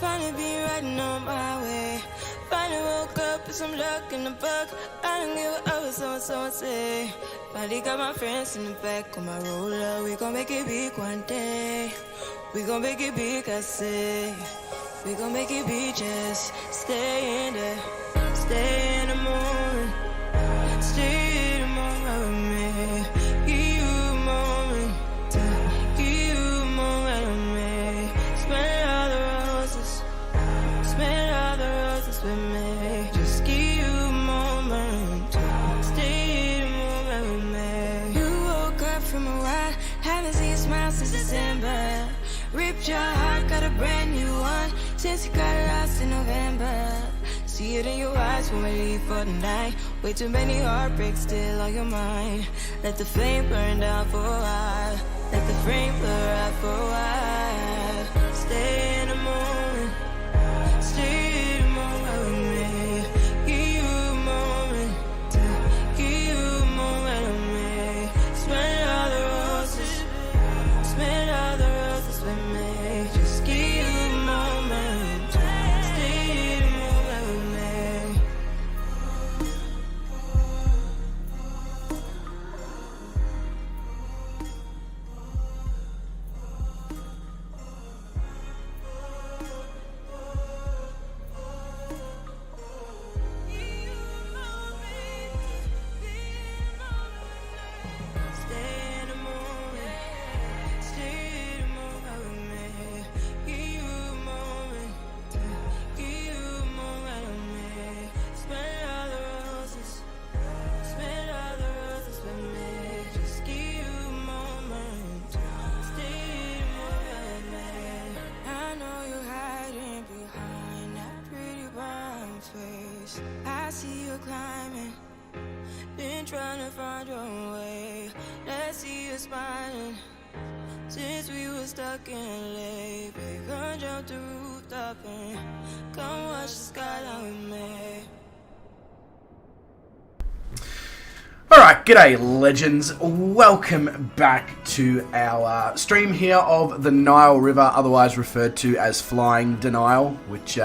Finally be riding on my way. Finally woke up with some luck in the book. I don't give what others so say. Finally got my friends in the back on my roller. We gon' make it big one day. We gon' make it big, I say. We gon' make it big, just stay in there. Stay in the moment. Stay in the moment with me. Give you a moment. Give you a moment with me. Smell all the roses. Smell all the roses with me. Just give you a moment. Stay in the moment with me. You woke up from a ride. Haven't seen you smile since December. Ripped your heart, got a brand new one. Since you got lost in November. See it in your eyes when we leave for the night. Way too many heartbreaks still on your mind. Let the flame burn down for a while. Let the flame blur out for a while. Stay in the moment. Stay in the moment with me. Give you a moment. Give you a moment with me. Smell all the roses. Smell all the roses with me. Just give you a moment. Stay in the moment with me. Stay in the moment. Stay in the moment with me. Give you a moment. Give you a moment with me. Smell all the roses. Smell all the roses with me. Just give you a moment. Stay in the moment with me. I know you're hiding behind that pretty brown face. I see you climbing. Been trying to find your way. Let's see you smiling. Since we were stuck in LA, babe, come jump the rooftop and come watch the skyline with me. Alright, g'day legends. Welcome back to our stream here of the Nile River, otherwise referred to as Flying Denial, which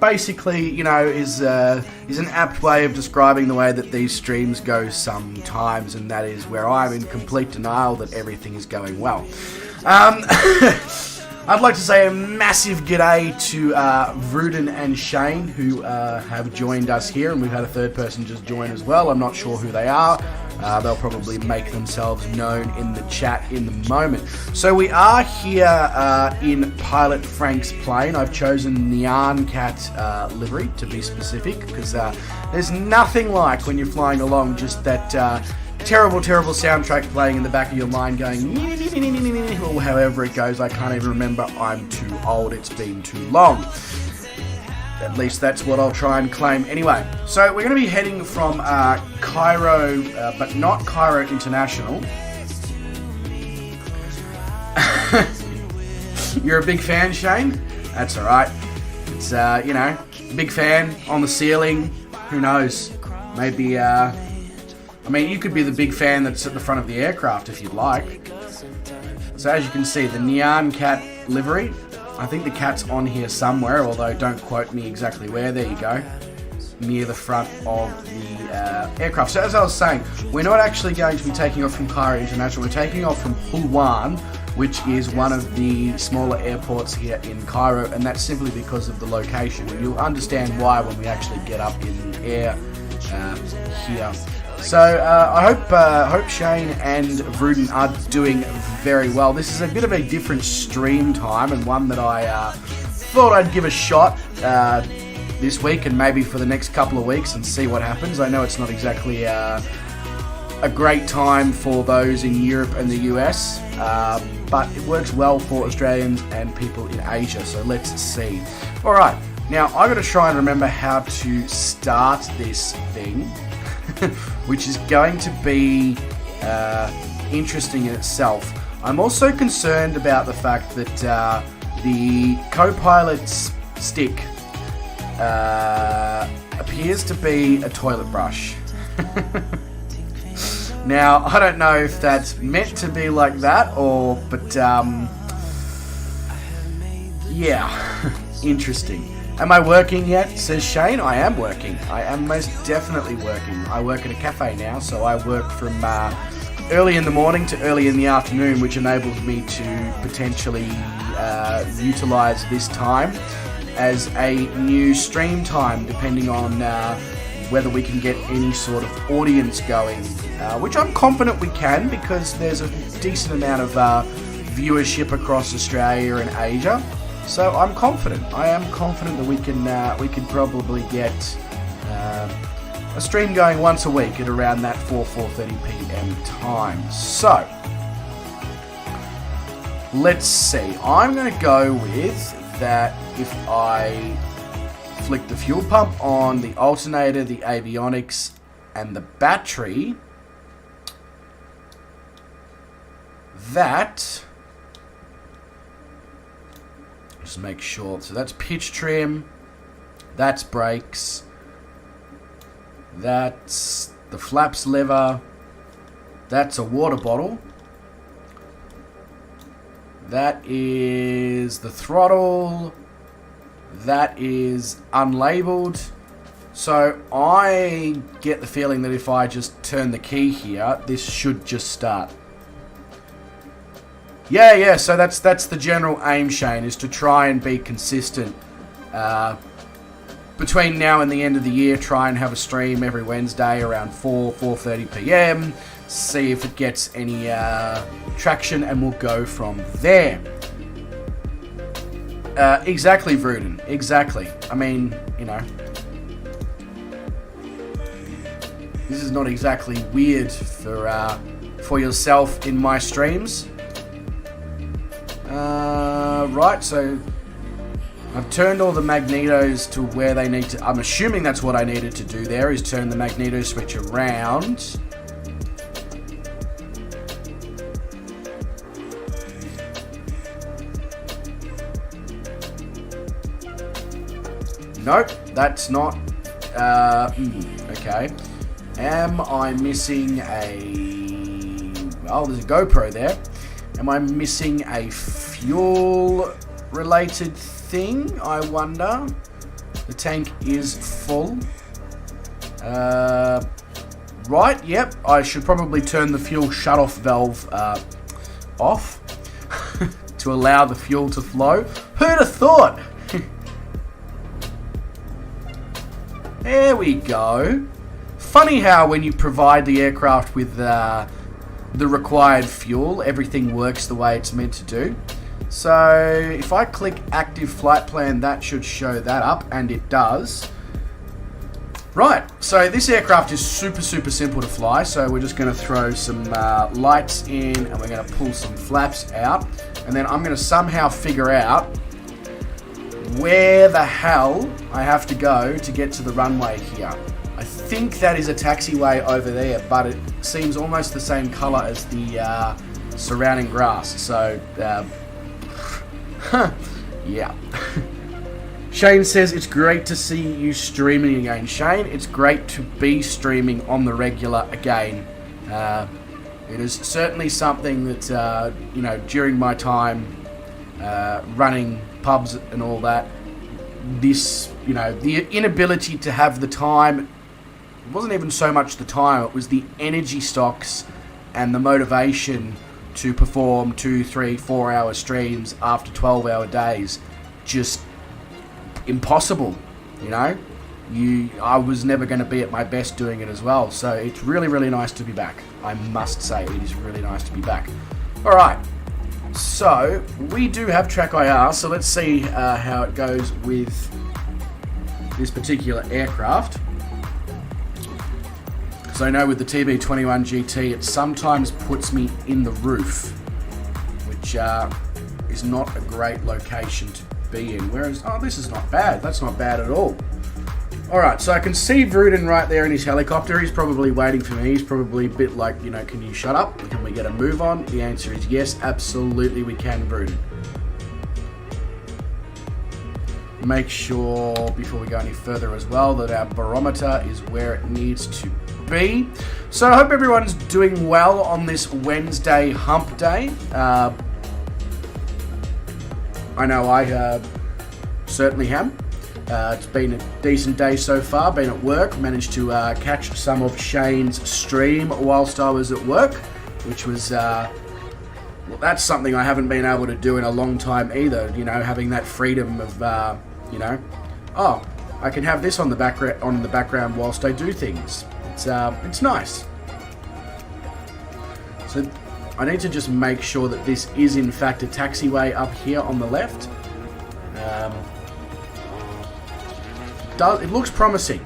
basically, you know, is an apt way of describing the way that these streams go sometimes, and that is where I'm in complete denial that everything is going well. I'd like to say a massive g'day to Vruden and Shane, who have joined us here, and we've had a third person just join as well. I'm not sure who they are. They'll probably make themselves known in the chat in the moment. So we are here in Pilot Frank's plane. I've chosen Nyan Cat livery, to be specific, because there's nothing like when you're flying along just that terrible soundtrack playing in the back of your mind going or however it goes. I can't even remember. I'm too old. It's been too long. At least that's what I'll try and claim. Anyway, so we're going to be heading from Cairo, but not Cairo International. You're a big fan, Shane? That's alright. It's, you know, big fan on the ceiling. Who knows? Maybe, I mean, you could be the big fan that's at the front of the aircraft if you'd like. So as you can see, the Nyan Cat livery. I think the cat's on here somewhere, although don't quote me exactly where. There you go. Near the front of the aircraft. So as I was saying, we're not actually going to be taking off from Cairo International. We're taking off from Hulwan, which is one of the smaller airports here in Cairo, and that's simply because of the location. And you'll understand why when we actually get up in the air here. So I hope Shane and Vruden are doing very well. This is a bit of a different stream time, and one that I thought I'd give a shot this week and maybe for the next couple of weeks and see what happens. I know it's not exactly a great time for those in Europe and the US, but it works well for Australians and people in Asia, so let's see. Alright, now I've got to try and remember how to start this thing. Which is going to be interesting in itself. I'm also concerned about the fact that the co-pilot's stick appears to be a toilet brush. Now, I don't know if that's meant to be like that, but yeah, interesting. Am I working yet? Says Shane. I am working. I am most definitely working. I work at a cafe now, so I work from early in the morning to early in the afternoon, which enables me to potentially utilize this time as a new stream time, depending on whether we can get any sort of audience going, which I'm confident we can, because there's a decent amount of viewership across Australia and Asia. So I'm confident. I am confident that we can probably get a stream going once a week at around that 4:30 p.m. time. So let's see. I'm going to go with that. If I flick the fuel pump on, the alternator, the avionics, and the battery, that. Just make sure. So that's pitch trim. That's brakes. That's the flaps lever. That's a water bottle. That is the throttle. That is unlabeled. So I get the feeling that if I just turn the key here, this should just start. Yeah, so that's the general aim, Shane, is to try and be consistent. Between now and the end of the year, try and have a stream every Wednesday around 4:30 p.m. See if it gets any traction, and we'll go from there. Exactly, Vruden. Exactly. I mean, you know, this is not exactly weird for yourself in my streams. Right, so I've turned all the magnetos to where they need to. I'm assuming that's what I needed to do there, is turn the magneto switch around. Nope, that's not. Okay. Am I missing a... Well, there's a GoPro there. Am I missing a fuel-related thing, I wonder? The tank is full. Right, yep. I should probably turn the fuel shutoff valve off to allow the fuel to flow. Who'd have thought? There we go. Funny how when you provide the aircraft with the required fuel, everything works the way it's meant to do. So if I click active flight plan, that should show that up, and it does. Right, so this aircraft is super simple to fly, so we're just going to throw some lights in, and we're going to pull some flaps out, and then I'm going to somehow figure out where the hell I have to go to get to the runway here. I think that is a taxiway over there, but it seems almost the same color as the surrounding grass, so yeah. Shane says, it's great to see you streaming again. Shane, it's great to be streaming on the regular again. It is certainly something that, you know, during my time running pubs and all that, this, you know, the inability to have the time, it wasn't even so much the time, it was the energy stocks and the motivation to perform 2, 3, 4 hour streams after 12-hour days. Just impossible, you know. I was never going to be at my best doing it as well, so it's really nice to be back. I must say, it is really nice to be back. Alright, so we do have track IR, so let's see how it goes with this particular aircraft. So I know with the TB21 GT, it sometimes puts me in the roof, which is not a great location to be in. Whereas, oh, this is not bad. That's not bad at all. Alright, so I can see Vruden right there in his helicopter. He's probably waiting for me. He's probably a bit like, you know, can you shut up? Can we get a move on? The answer is yes, absolutely we can, Vruden. Make sure, before we go any further as well, that our barometer is where it needs to be. So I hope everyone's doing well on this Wednesday hump day. I know I certainly am. It's been a decent day so far. Been at work, managed to catch some of Shane's stream whilst I was at work, which was well, that's something I haven't been able to do in a long time either. You know, having that freedom of you know, oh, I can have this on the background whilst I do things. It's nice. So I need to just make sure that this is in fact a taxiway up here on the left. It looks promising.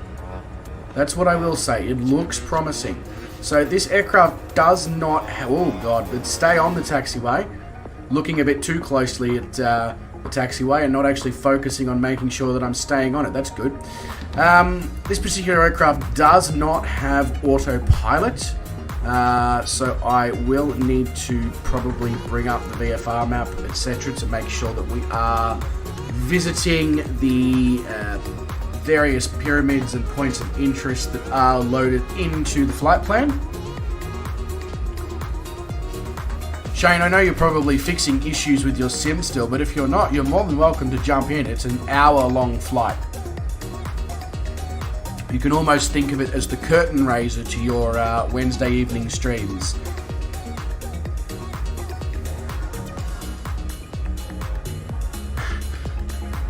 That's what I will say. It looks promising. So this aircraft does not... Oh god, but stay on the taxiway. Looking a bit too closely at the taxiway and not actually focusing on making sure that I'm staying on it. That's good. This particular aircraft does not have autopilot. So I will need to probably bring up the VFR map, etc., to make sure that we are visiting the various pyramids and points of interest that are loaded into the flight plan. Shane, I know you're probably fixing issues with your sim still, but if you're not, you're more than welcome to jump in. It's an hour-long flight. You can almost think of it as the curtain raiser to your Wednesday evening streams.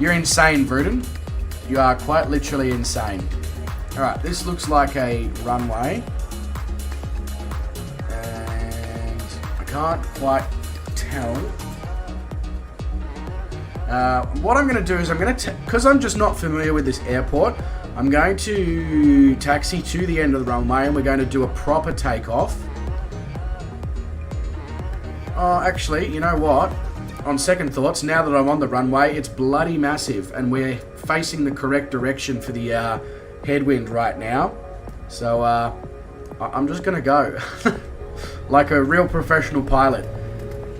You're insane, Vruden. You are quite literally insane. Alright, this looks like a runway. And I can't quite tell. What I'm going to do is because I'm just not familiar with this airport, I'm going to taxi to the end of the runway and we're going to do a proper takeoff. Oh, actually, you know what? On second thoughts, now that I'm on the runway, it's bloody massive and we're facing the correct direction for the headwind right now. So I'm just going to go like a real professional pilot.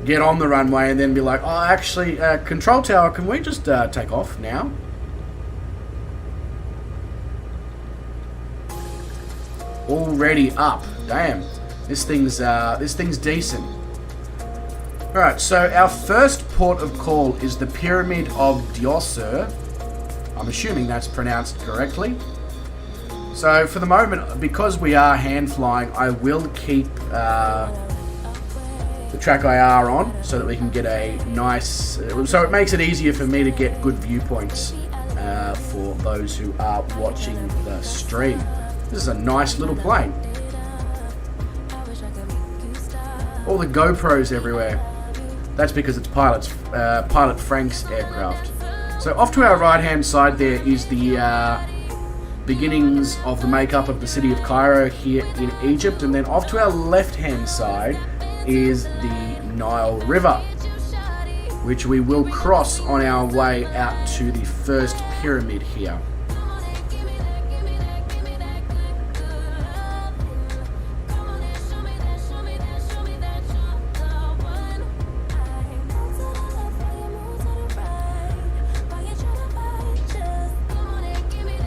Get on the runway and then be like, oh, actually, control tower, can we just take off now? Already up. Damn. This thing's decent. Alright, so our first port of call is the Pyramid of Djoser. I'm assuming that's pronounced correctly. So for the moment, because we are hand flying, I will keep the track IR on so that we can get a nice... so it makes it easier for me to get good viewpoints for those who are watching the stream. This is a nice little plane. All the GoPros everywhere. That's because it's Pilot Frank's aircraft. So off to our right hand side there is the beginnings of the makeup of the city of Cairo here in Egypt, and then off to our left hand side is the Nile River, which we will cross on our way out to the first pyramid here.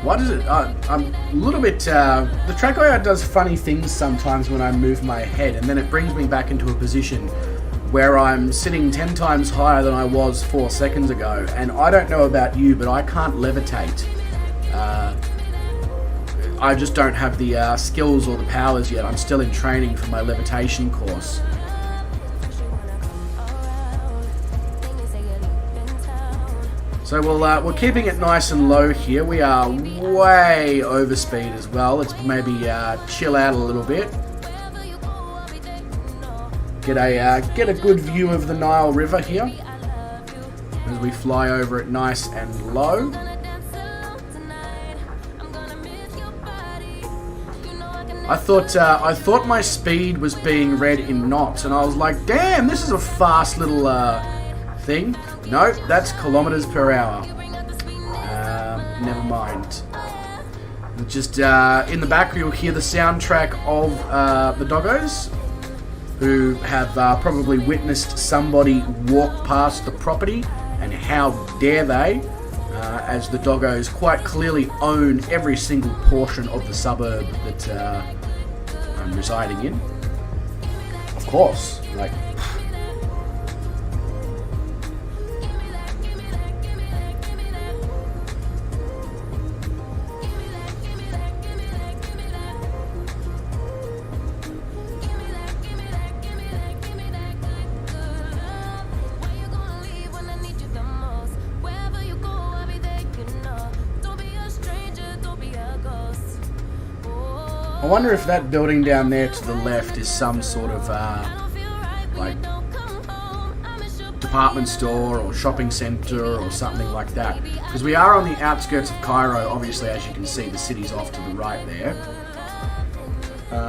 What is it? I'm a little bit... the track IR does funny things sometimes when I move my head, and then it brings me back into a position where I'm sitting 10 times higher than I was 4 seconds ago. And I don't know about you, but I can't levitate. I just don't have the skills or the powers yet. I'm still in training for my levitation course. So we're keeping it nice and low here. We are way over speed as well. Let's maybe chill out a little bit. Get a good view of the Nile River here as we fly over it nice and low. I thought my speed was being read in knots, and I was like, damn, this is a fast little thing. No, that's kilometers per hour. Never mind. Just in the back, you'll hear the soundtrack of the doggos, who have probably witnessed somebody walk past the property, and how dare they, as the doggos quite clearly own every single portion of the suburb that I'm residing in. Of course, like... I wonder if that building down there to the left is some sort of like department store or shopping centre or something like that. Because we are on the outskirts of Cairo, obviously, as you can see, the city's off to the right there.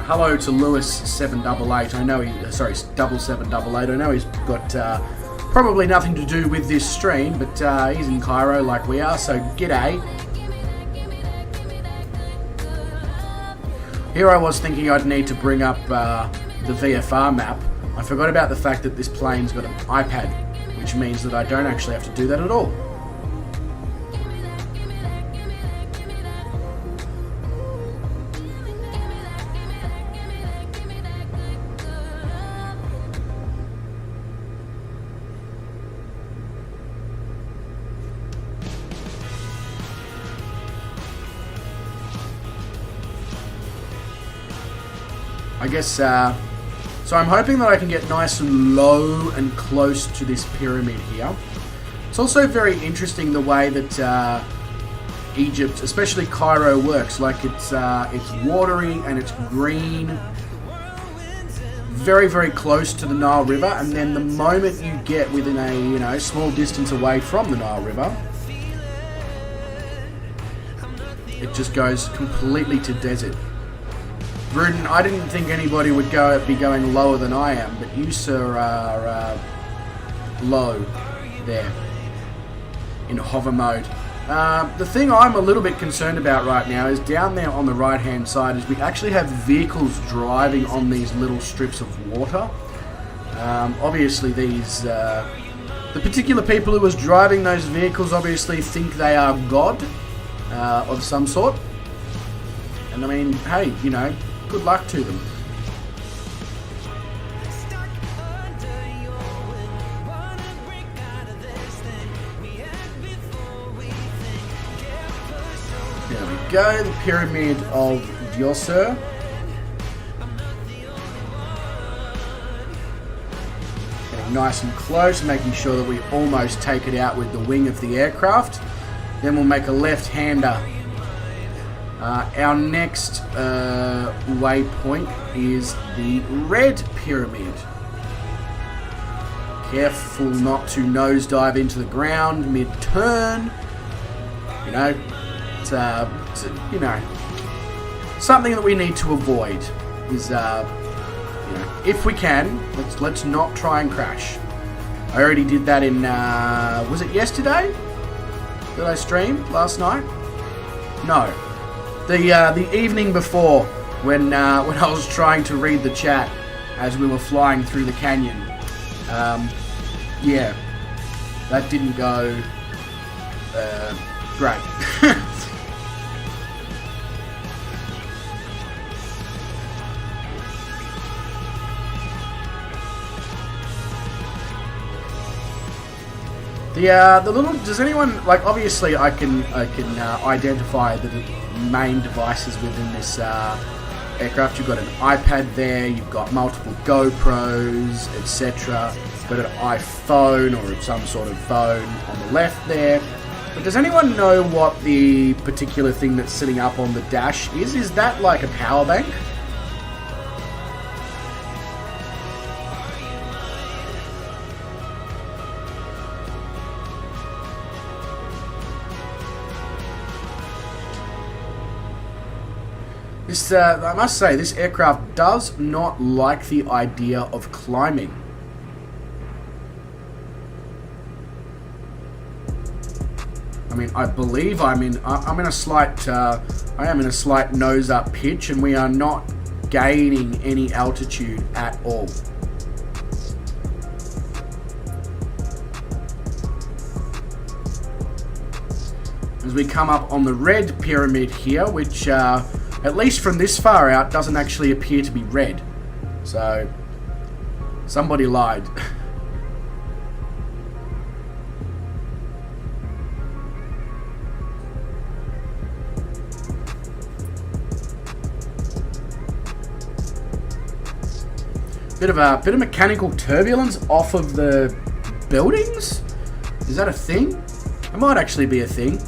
Hello to Lewis 788. I know he, sorry, 7788. I know he's got probably nothing to do with this stream, but he's in Cairo like we are, so g'day. Here I was thinking I'd need to bring up the VFR map. I forgot about the fact that this plane's got an iPad, which means that I don't actually have to do that at all. I guess, so I'm hoping that I can get nice and low and close to this pyramid here. It's also very interesting the way that Egypt, especially Cairo, works. Like it's watery and it's green, very, very close to the Nile River, and then the moment you get within a small distance away from the Nile River, it just goes completely to desert. Rudin, I didn't think anybody would be going lower than I am, but you, sir, are low there in hover mode. The thing I'm a little bit concerned about right now is down there on the right hand side is we actually have vehicles driving on these little strips of water. Obviously these, the particular people who was driving those vehicles obviously think they are God of some sort. And I mean, hey, good luck to them. go, the Pyramid of Djoser. Getting nice and close, making sure that we almost take it out with the wing of the aircraft. Then we'll make a left-hander. Our next waypoint is the Red Pyramid. Careful not to nosedive into the ground mid-turn. You know, it's you know, something that we need to avoid is, you know, if we can, let's not try and crash. I already did that in, was it yesterday? Did I stream last night? No, the evening before when I was trying to read the chat as we were flying through the canyon. Yeah, that didn't go great. The little, does anyone, like, obviously I can identify the main devices within this aircraft. You've got an iPad there, you've got multiple GoPros, etc. You've got an iPhone or some sort of phone on the left there. But does anyone know what the particular thing that's sitting up on the dash is? Is that like a power bank? This, I must say, this aircraft does not like the idea of climbing. I mean, I believe I'm in a slight, I am in a slight nose up pitch, and we are not gaining any altitude at all. As we come up on the Red Pyramid here, which, at least from this far out, doesn't actually appear to be red. So, somebody lied. Bit of mechanical turbulence off of the buildings? Is that a thing? It might actually be a thing.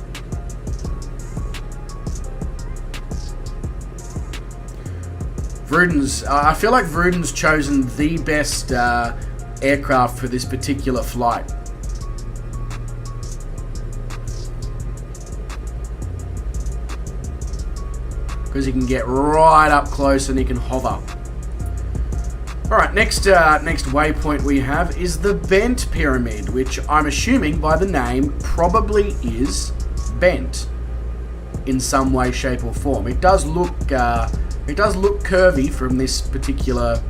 Vruden's, I feel like Vruden's chosen the best aircraft for this particular flight. Because he can get right up close and he can hover. Alright, next waypoint we have is the Bent Pyramid, which I'm assuming by the name probably is bent in some way, shape or form. It does look curvy from this particular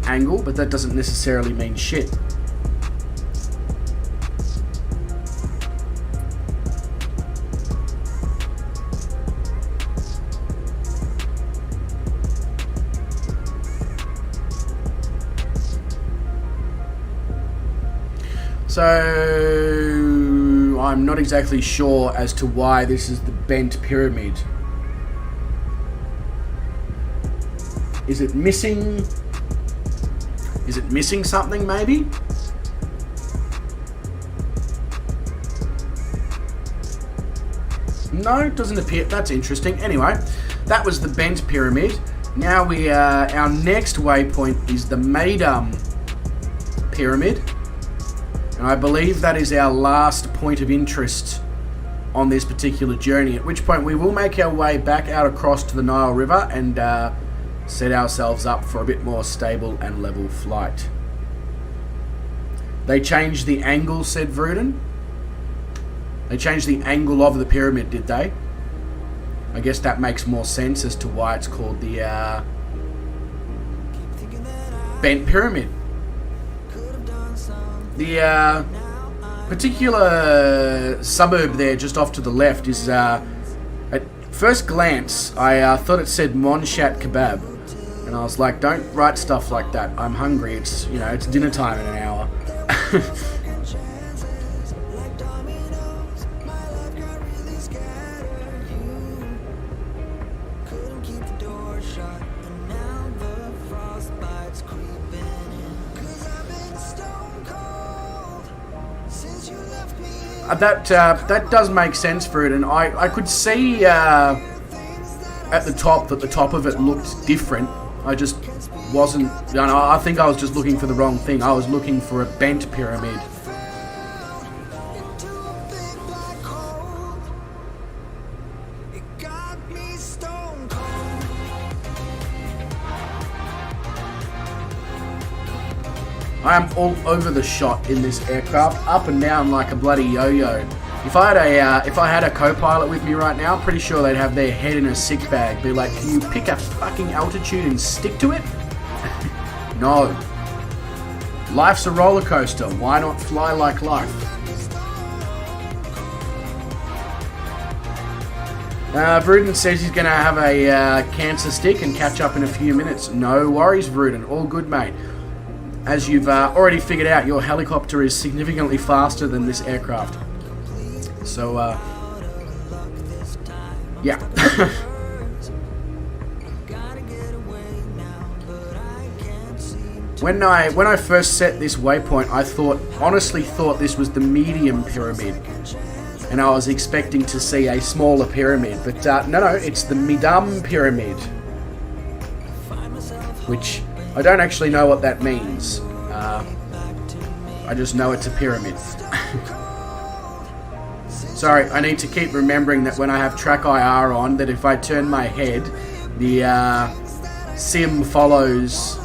angle, but that doesn't necessarily mean shit. So, I'm not exactly sure as to why this is the Bent Pyramid. Is it missing? Is it missing something, maybe? No, it doesn't appear. That's interesting. Anyway, that was the Bent Pyramid. Now our next waypoint is the Maydum Pyramid. And I believe that is our last point of interest on this particular journey, at which point we will make our way back out across to the Nile River and set ourselves up for a bit more stable and level flight. They changed the angle, said Vruden. They changed the angle of the pyramid, did they? I guess that makes more sense as to why it's called the Bent Pyramid. The particular suburb there just off to the left is, at first glance, I thought it said Monshat Kebab. And I was like, don't write stuff like that. I'm hungry. It's, you know, it's dinner time in an hour. that does make sense for it, and I could see at the top that the top of it looked different. I just wasn't, I think I was just looking for the wrong thing. I was looking for a bent pyramid. I am all over the shot in this aircraft, up and down like a bloody yo-yo. If I had a co-pilot with me right now, pretty sure they'd have their head in a sick bag. Be like, can you pick a fucking altitude and stick to it? No. Life's a roller coaster. Why not fly like life? Vruden says he's going to have a cancer stick and catch up in a few minutes. No worries, Vruden. All good, mate. As you've already figured out, your helicopter is significantly faster than this aircraft. So, yeah. When I first set this waypoint, I honestly thought this was the medium pyramid, and I was expecting to see a smaller pyramid, but no, it's the Midam pyramid, which I don't actually know what that means. I just know it's a pyramid. Sorry, I need to keep remembering that when I have track IR on, that if I turn my head, the sim follows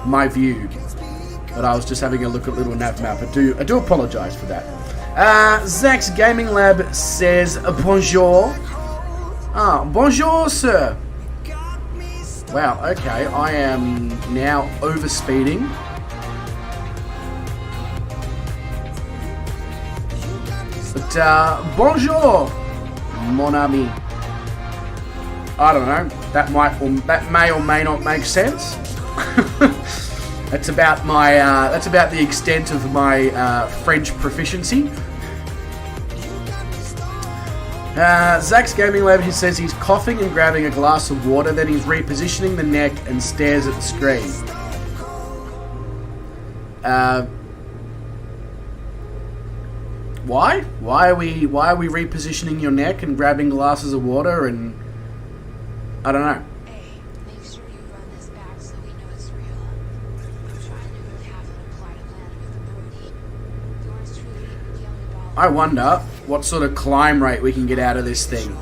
my view. But I was just having a look at little nav map. I do apologise for that. Zach's Gaming Lab says bonjour. Bonjour, sir. Wow, okay, I am now overspeeding. But, bonjour, mon ami. I don't know, that may or may not make sense. That's about the extent of my French proficiency. Zach's Gaming Lab, he says he's coughing and grabbing a glass of water, then he's repositioning the neck and stares at the screen. Why? Why are we repositioning your neck and grabbing glasses of water and I don't know. Make sure you run this back so we know it's real. I'm trying to really have an applied plan with the protein. Yours truly, the only ball. I wonder what sort of climb rate we can get out of this thing.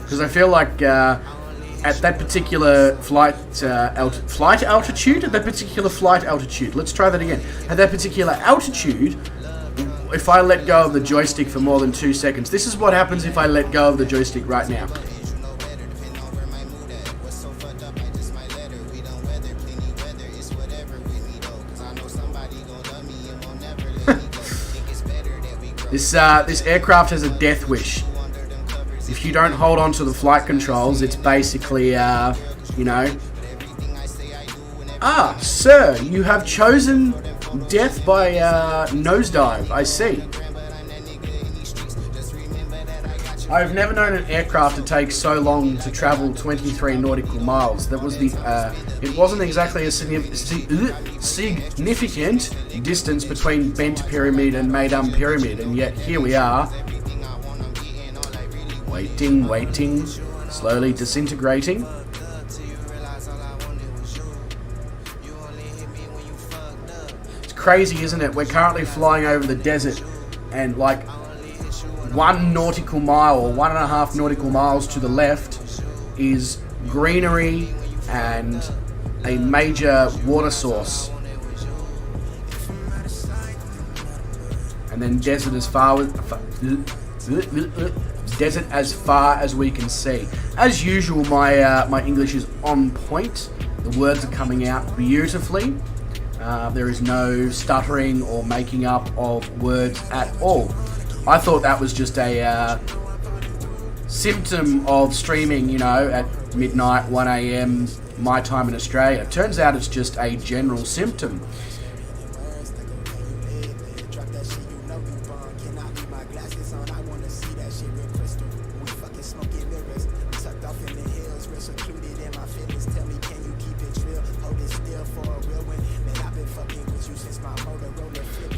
Because I feel like at that particular flight altitude, let's try that again. At that particular altitude, if I let go of the joystick for more than 2 seconds, this is what happens if I let go of the joystick right now. This aircraft has a death wish. If you don't hold on to the flight controls, it's basically, you know... Ah, sir, you have chosen death by nosedive, I see. I've never known an aircraft to take so long to travel 23 nautical miles. That was the, it wasn't exactly a significant distance between Bent Pyramid and Madam Pyramid, and yet here we are. Waiting, slowly disintegrating. It's crazy, isn't it? We're currently flying over the desert, and like 1 nautical mile or 1.5 nautical miles to the left is greenery and a major water source. And then desert as far as we can see. As usual, my English is on point. The words are coming out beautifully. There is no stuttering or making up of words at all. I thought that was just a symptom of streaming, you know, at midnight, 1 a.m. my time in Australia. It turns out it's just a general symptom.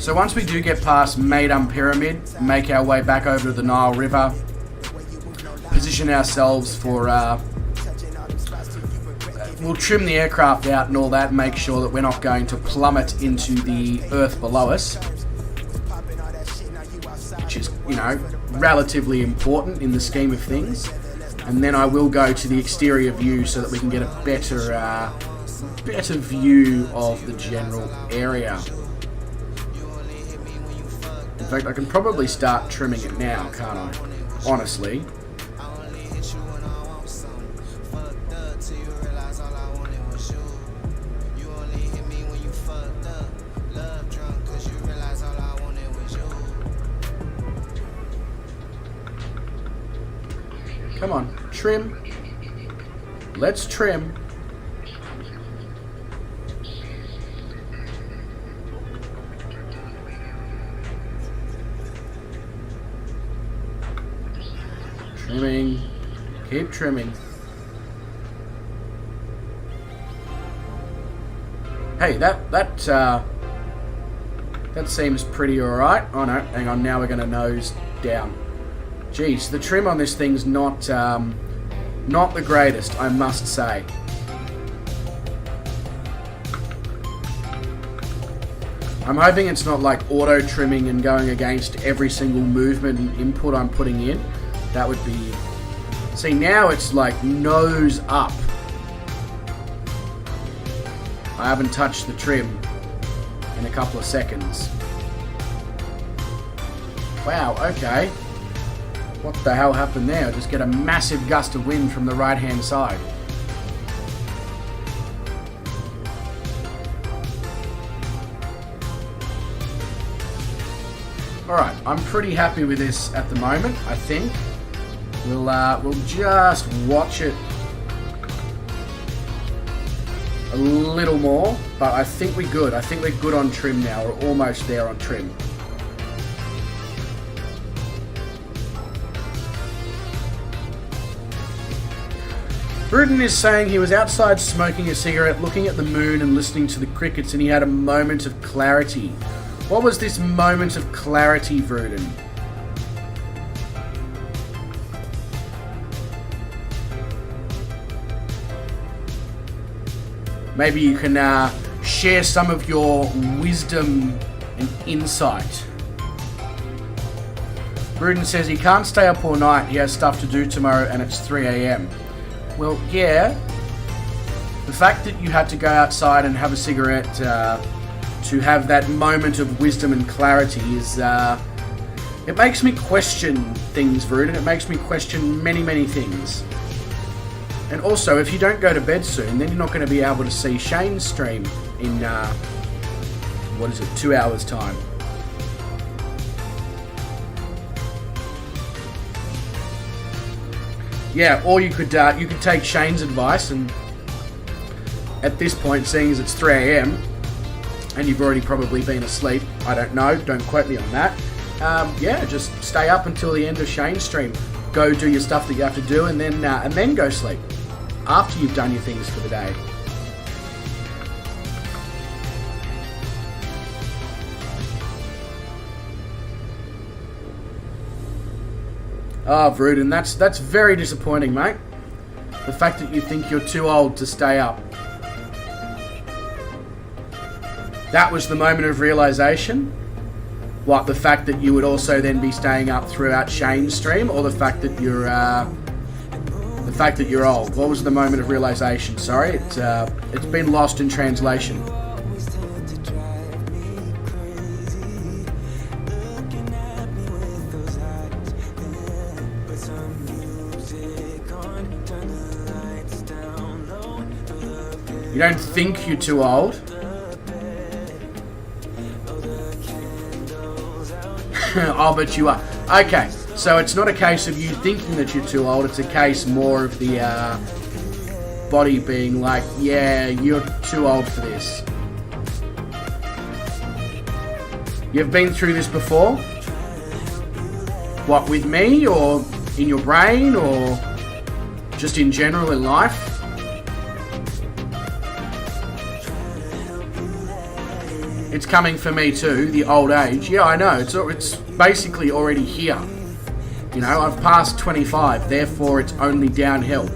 So once we do get past Maydum Pyramid, make our way back over to the Nile River, position ourselves for, we'll trim the aircraft out and all that, make sure that we're not going to plummet into the earth below us, which is, you know, relatively important in the scheme of things. And then I will go to the exterior view so that we can get a better view of the general area. In fact, I can probably start trimming it now, can't I? Honestly. Come on, trim. Let's trim. Trimming. Keep trimming. Hey, that seems pretty alright. Oh no, hang on, now we're gonna nose down. Geez, the trim on this thing's not the greatest, I must say. I'm hoping it's not like auto trimming and going against every single movement and input I'm putting in. That would be... See, now it's like nose up. I haven't touched the trim in a couple of seconds. Wow, okay. What the hell happened there? I just get a massive gust of wind from the right-hand side. Alright, I'm pretty happy with this at the moment, I think. We'll just watch it a little more, but I think we're good. I think we're good on trim now. We're almost there on trim. Bruton is saying he was outside smoking a cigarette, looking at the moon and listening to the crickets, and he had a moment of clarity. What was this moment of clarity, Bruton? Maybe you can share some of your wisdom and insight. Bruton says he can't stay up all night. He has stuff to do tomorrow and it's 3 a.m. Well, yeah. The fact that you had to go outside and have a cigarette to have that moment of wisdom and clarity is... it makes me question things, Bruton. It makes me question many, many things. And also, if you don't go to bed soon, then you're not going to be able to see Shane's stream in, 2 hours' time. Yeah, or you could take Shane's advice and at this point, seeing as it's 3 a.m. and you've already probably been asleep, I don't know, don't quote me on that. Yeah, just stay up until the end of Shane's stream. Go do your stuff that you have to do and then go sleep after you've done your things for the day. Oh, Vruden, that's very disappointing, mate. The fact that you think you're too old to stay up. That was the moment of realization? What, the fact that you would also then be staying up throughout Shane's stream, or the fact that you're old? What was the moment of realization? Sorry, it's been lost in translation. You don't think you're too old? Oh, but you are. Okay, so it's not a case of you thinking that you're too old, it's a case more of the body being like, yeah, you're too old for this. You've been through this before? What, with me, or in your brain, or just in general in life? it's coming for me too, the old age. Yeah, I know, it's basically already here. You know, I've passed 25, therefore it's only downhill.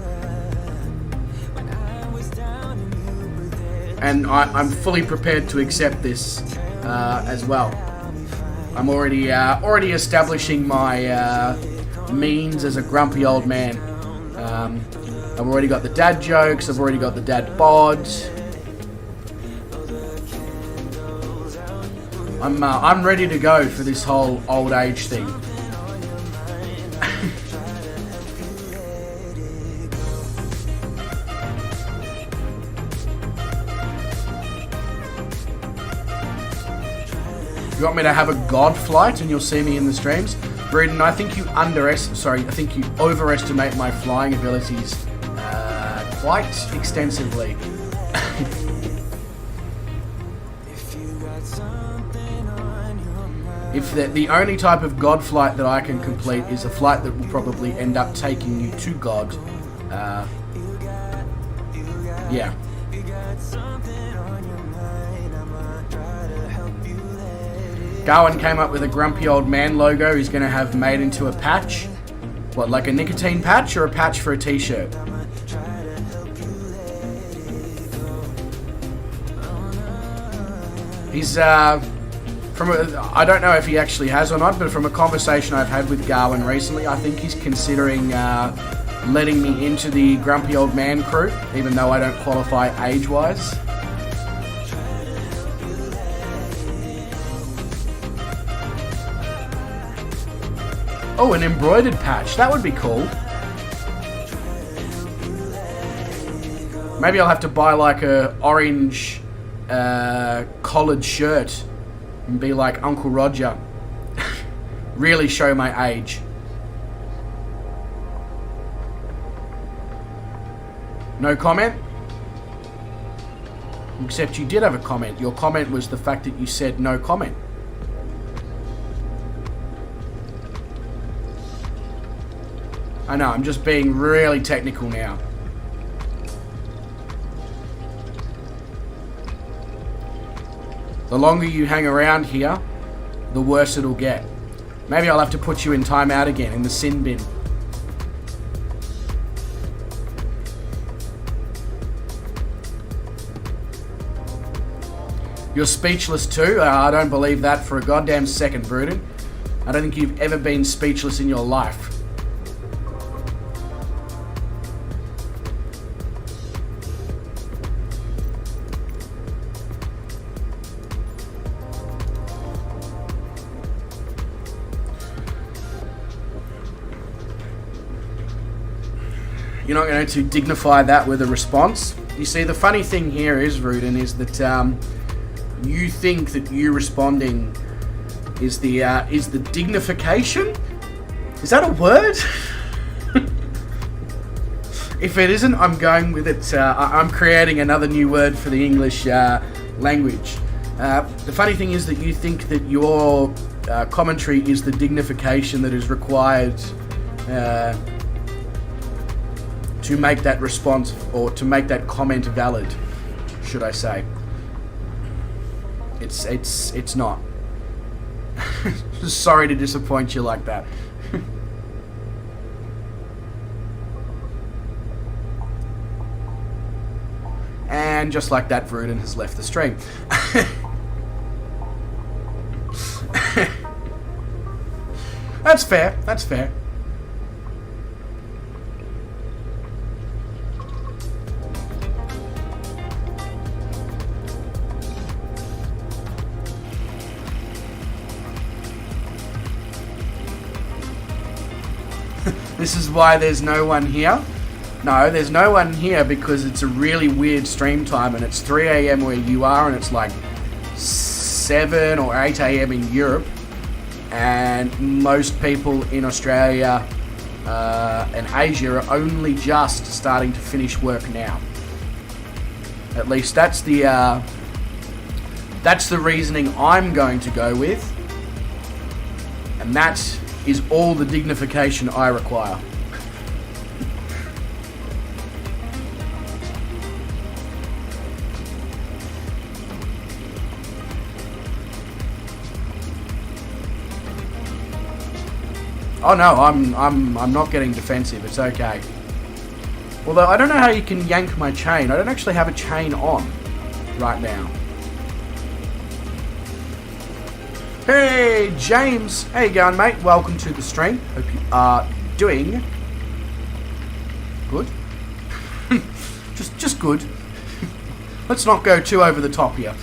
And I'm fully prepared to accept this as well. I'm already establishing my means as a grumpy old man. I've already got the dad jokes, I've already got the dad bods. I'm ready to go for this whole old age thing. You want me to have a god flight and you'll see me in the streams? Braden, I think you overestimate my flying abilities quite extensively. If the only type of god flight that I can complete is a flight that will probably end up taking you to God, yeah. Garwin came up with a grumpy old man logo he's going to have made into a patch. What, like a nicotine patch or a patch for a t-shirt? He's, I don't know if he actually has or not, but from a conversation I've had with Garwin recently, I think he's considering letting me into the grumpy old man crew, even though I don't qualify age-wise. Oh, an embroidered patch. That would be cool. Maybe I'll have to buy like a orange collared shirt and be like Uncle Roger. Really show my age. No comment? Except you did have a comment. Your comment was the fact that you said no comment. I know, I'm just being really technical now. The longer you hang around here, the worse it'll get. Maybe I'll have to put you in timeout again, in the sin bin. You're speechless too? I don't believe that for a goddamn second, Bruden. I don't think you've ever been speechless in your life. You're not going to dignify that with a response. You see, the funny thing here is, Rudin, is that you think that you responding is the dignification? Is that a word? If it isn't, I'm going with it. I'm creating another new word for the English language. The funny thing is that you think that your commentary is the dignification that is required to make that response, or to make that comment valid, should I say. It's not. Sorry to disappoint you like that. And just like that, Vruden has left the stream. That's fair, that's fair. This is why there's no one here. No, there's no one here because it's a really weird stream time and it's 3 a.m. where you are and it's like 7 or 8 a.m. in Europe, and most people in Australia and Asia are only just starting to finish work now. At least that's the reasoning I'm going to go with, and that is all the dignification I require. Oh no, I'm not getting defensive. It's okay. Although I don't know how you can yank my chain. I don't actually have a chain on right now. Hey James, how you going, mate? Welcome to the stream. Hope you are doing good. just good. Let's not go too over the top here.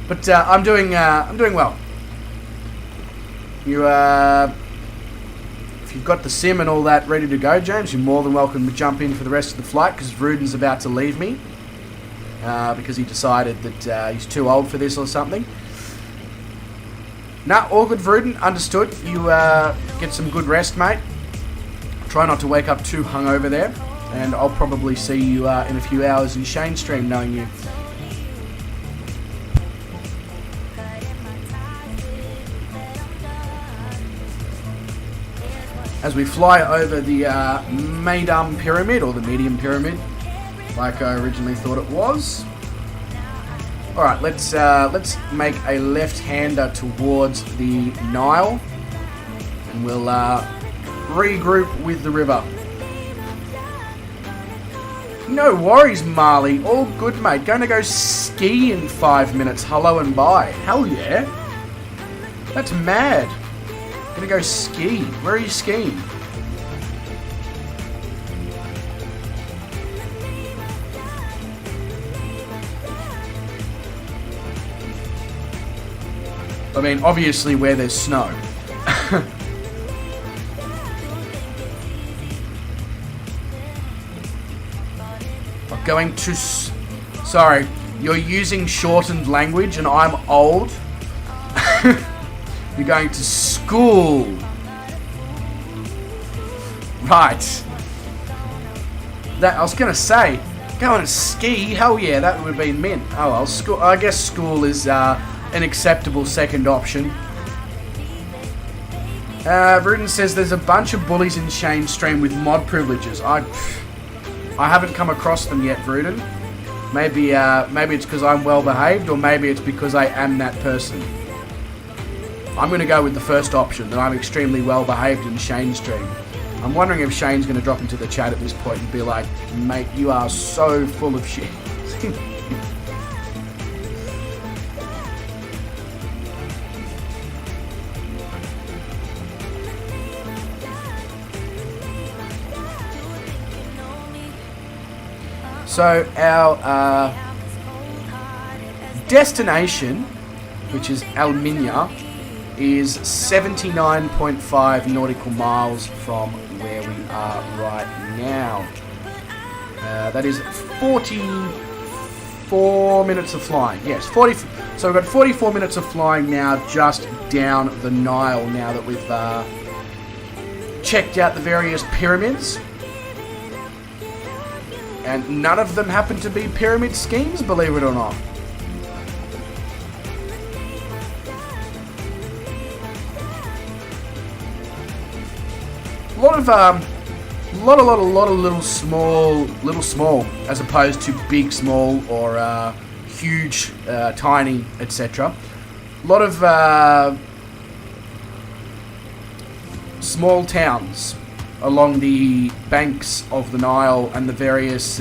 But I'm doing well. If you've got the sim and all that ready to go, James, you're more than welcome to jump in for the rest of the flight, because Ruden's about to leave me because he decided that he's too old for this or something. Nah, all good, Ruden. Understood. You get some good rest, mate. Try not to wake up too hungover there, and I'll probably see you in a few hours in Shane's stream, knowing you. As we fly over the Maydam Pyramid, or the Medium Pyramid, like I originally thought it was. Alright, let's make a left-hander towards the Nile, and we'll regroup with the river. No worries, Marley. All good, mate. Going to go ski in 5 minutes. Hello and bye. Hell yeah. That's mad. Gonna go ski. Where are you skiing? I mean, obviously where there's snow. I'm going to... Sorry, you're using shortened language and I'm old. You're going to school. Right. That I was going to say, going to ski, hell yeah, that would have been mint. Oh well, school. I guess school is an acceptable second option. Ruden says there's a bunch of bullies in Shane's stream with mod privileges. I haven't come across them yet, Ruden. Maybe it's because I'm well behaved, or maybe it's because I am that person. I'm going to go with the first option, that I'm extremely well behaved in Shane's stream. I'm wondering if Shane's going to drop into the chat at this point and be like, mate, you are so full of shit. So our destination, which is MINYA, is 79.5 nautical miles from where we are right now. That is 44 minutes of flying. Yes, 40. So we've got 44 minutes of flying now, just down the Nile. Now that we've checked out the various pyramids, and none of them happen to be pyramid schemes, believe it or not. A lot of little small, as opposed to big small or huge tiny, etc. A lot of small towns along the banks of the Nile and the various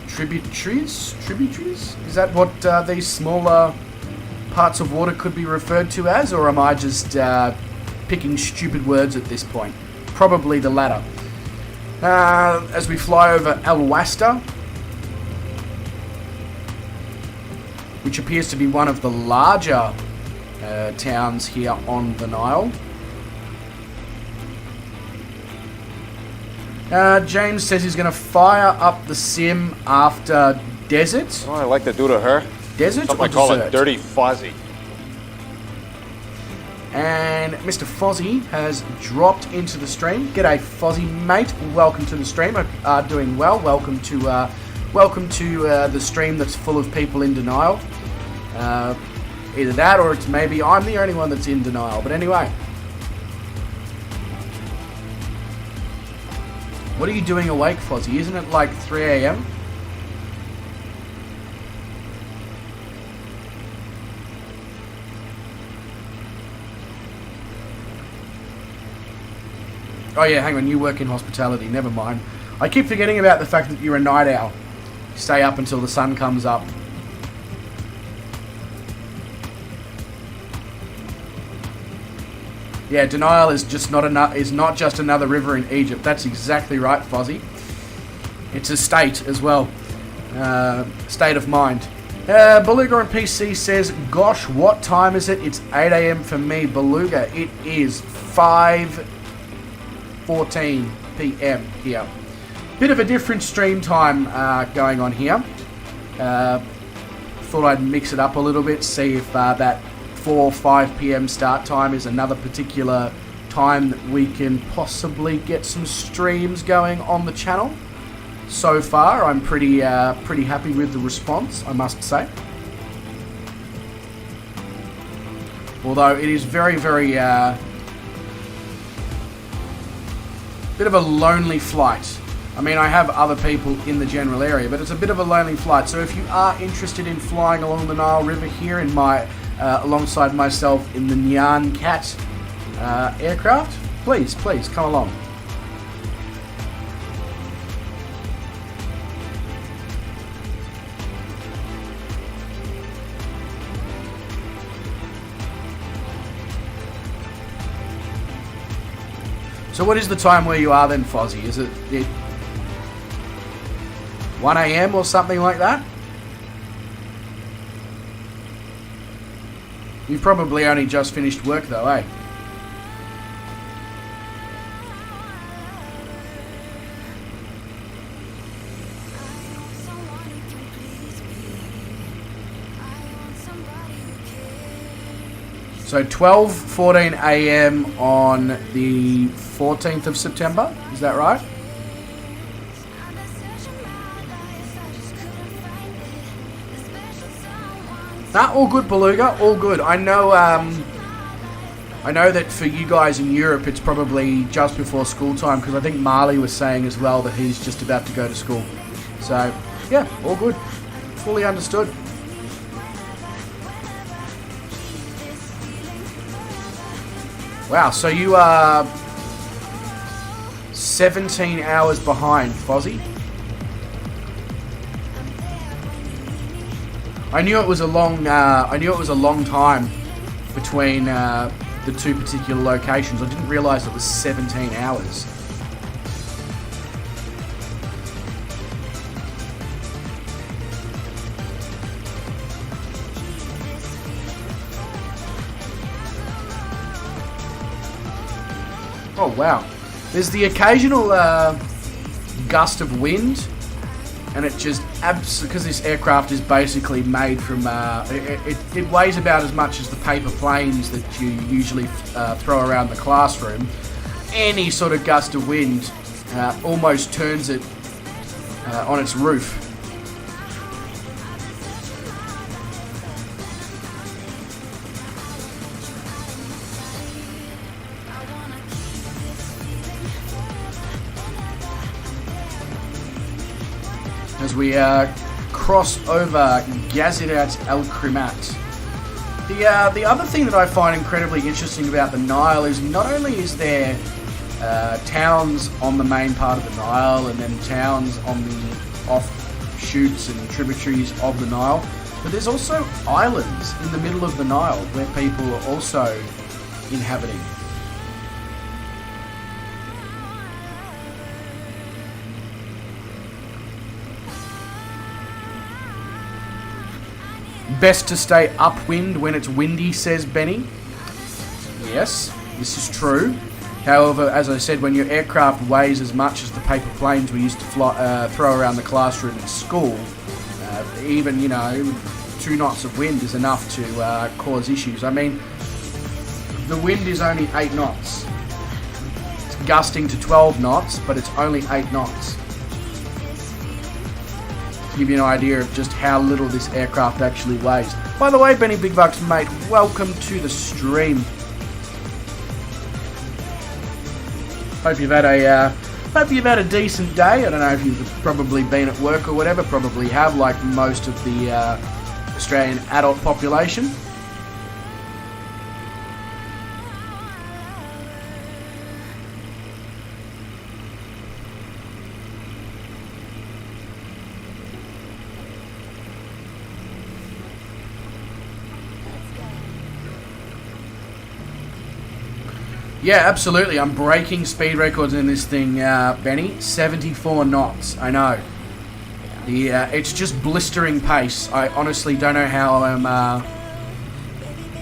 tributaries. Is that what these smaller parts of water could be referred to as, or am I just picking stupid words at this point? Probably the latter. As we fly over Al Wasta, which appears to be one of the larger towns here on the Nile. James says he's going to fire up the sim after desert. Oh, I like to do to her. Desert Some or I call dessert? it Dirty Fozzie. And Mr. Fozzie has dropped into the stream. G'day, Fozzie, mate. Welcome to the stream. Hope you are doing well. Welcome to the stream that's full of people in denial. Either that, or it's maybe I'm the only one that's in denial. But anyway, what are you doing awake, Fozzie? Isn't it like 3 a.m.? Oh yeah, hang on, you work in hospitality, never mind. I keep forgetting about the fact that you're a night owl. You stay up until the sun comes up. Yeah, Nile is just not just another river in Egypt. That's exactly right, Fozzie. It's a state as well. State of mind. Beluga on PC says, gosh, what time is it? It's 8 a.m. for me, Beluga. It is 5:14 p.m. here. Bit of a different stream time going on here. Thought I'd mix it up a little bit, see if that 4 or 5 p.m. start time is another particular time that we can possibly get some streams going on the channel. So far, I'm pretty happy with the response, I must say. Although it is very, very bit of a lonely flight. I mean, I have other people in the general area, but it's a bit of a lonely flight. So if you are interested in flying along the Nile River here in my alongside myself in the Nyan Cat aircraft, please come along. So what is the time where you are then, Fozzie? Is it 1 a.m. or something like that? You've probably only just finished work though, eh? So 12:14 a.m. on the 14th of September, is that right? Nah, all good, Beluga, all good. I know that for you guys in Europe, it's probably just before school time, because I think Marley was saying as well that he's just about to go to school. So, yeah, all good. Fully understood. Wow, so you are 17 hours behind, Fozzie. I knew it was a long time between the two particular locations. I didn't realise it was 17 hours. Oh wow. There's the occasional gust of wind, and it just because this aircraft is basically made from it weighs about as much as the paper planes that you usually throw around the classroom. Any sort of gust of wind almost turns it on its roof. As we cross over Gazirat El Krimat. The other thing that I find incredibly interesting about the Nile is not only is there towns on the main part of the Nile and then towns on the offshoots and tributaries of the Nile, but there's also islands in the middle of the Nile where people are also inhabiting. Best to stay upwind when it's windy, says Benny. Yes, this is true. However, as I said, when your aircraft weighs as much as the paper planes we used to throw around the classroom at school, even, 2 knots of wind is enough to cause issues. I mean, the wind is only 8 knots. It's gusting to 12 knots, but it's only 8 knots. Give you an idea of just how little this aircraft actually weighs. By the way, Benny Big Bucks, mate, welcome to the stream. Hope you've had a decent day. I don't know if you've probably been at work or whatever. Probably have, like most of the Australian adult population. Yeah, absolutely. I'm breaking speed records in this thing, Benny. 74 knots. I know. It's just blistering pace. I honestly don't know how I'm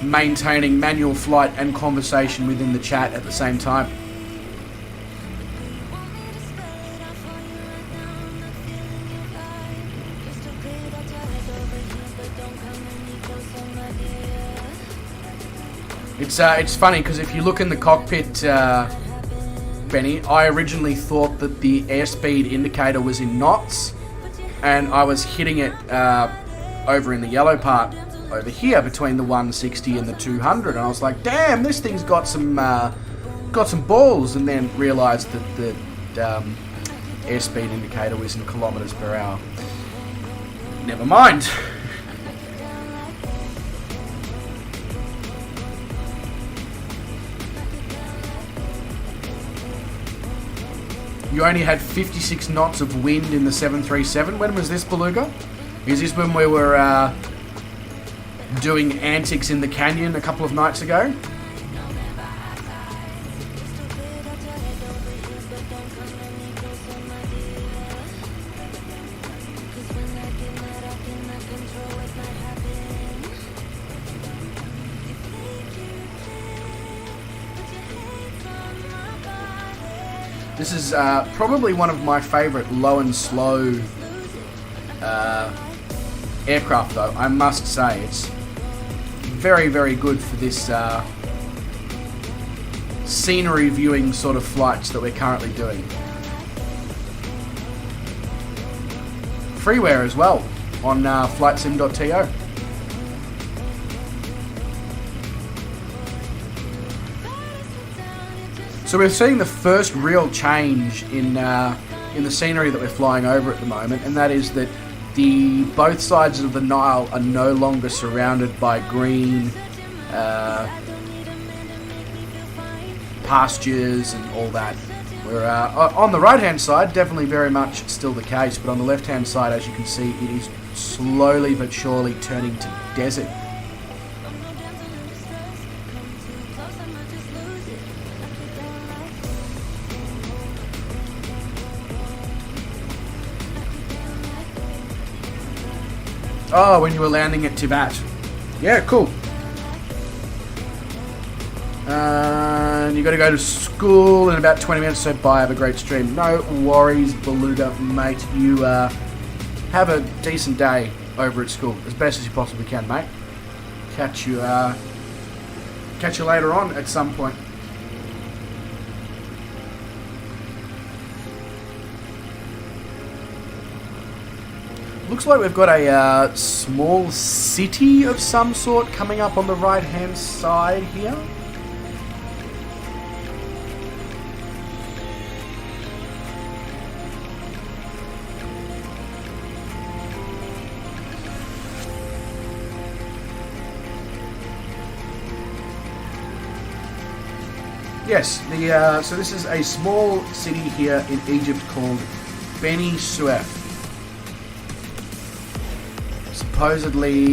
maintaining manual flight and conversation within the chat at the same time. It's funny because if you look in the cockpit, Benny, I originally thought that the airspeed indicator was in knots, and I was hitting it over in the yellow part over here between the 160 and the 200, and I was like, damn, this thing's got some balls, and then realised that the airspeed indicator was in kilometres per hour. Never mind. You only had 56 knots of wind in the 737. When was this, Beluga? Is this when we were doing antics in the canyon a couple of nights ago? This is probably one of my favourite low and slow aircraft, though, I must say. It's very, very good for this scenery viewing sort of flights that we're currently doing. Freeware as well on flightsim.to. So we're seeing the first real change in the scenery that we're flying over at the moment, and that is that both sides of the Nile are no longer surrounded by green pastures and all that. We're on the right-hand side, definitely very much still the case, but on the left-hand side, as you can see, it is slowly but surely turning to desert. Oh, when you were landing at Tibet. Yeah, cool. And you got to go to school in about 20 minutes, so bye, have a great stream. No worries, Beluga, mate. You have a decent day over at school, as best as you possibly can, mate. Catch you later on at some point. Looks like we've got a small city of some sort coming up on the right-hand side here. Yes, so this is a small city here in Egypt called Beni Suef. Supposedly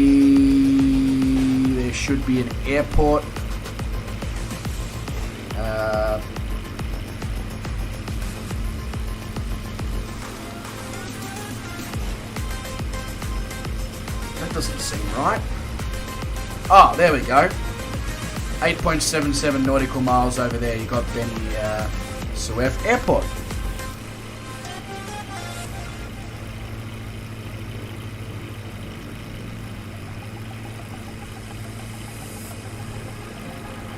there should be an airport. That doesn't seem right. Oh, there we go. 8.77 nautical miles over there. You got Beni Suef Airport.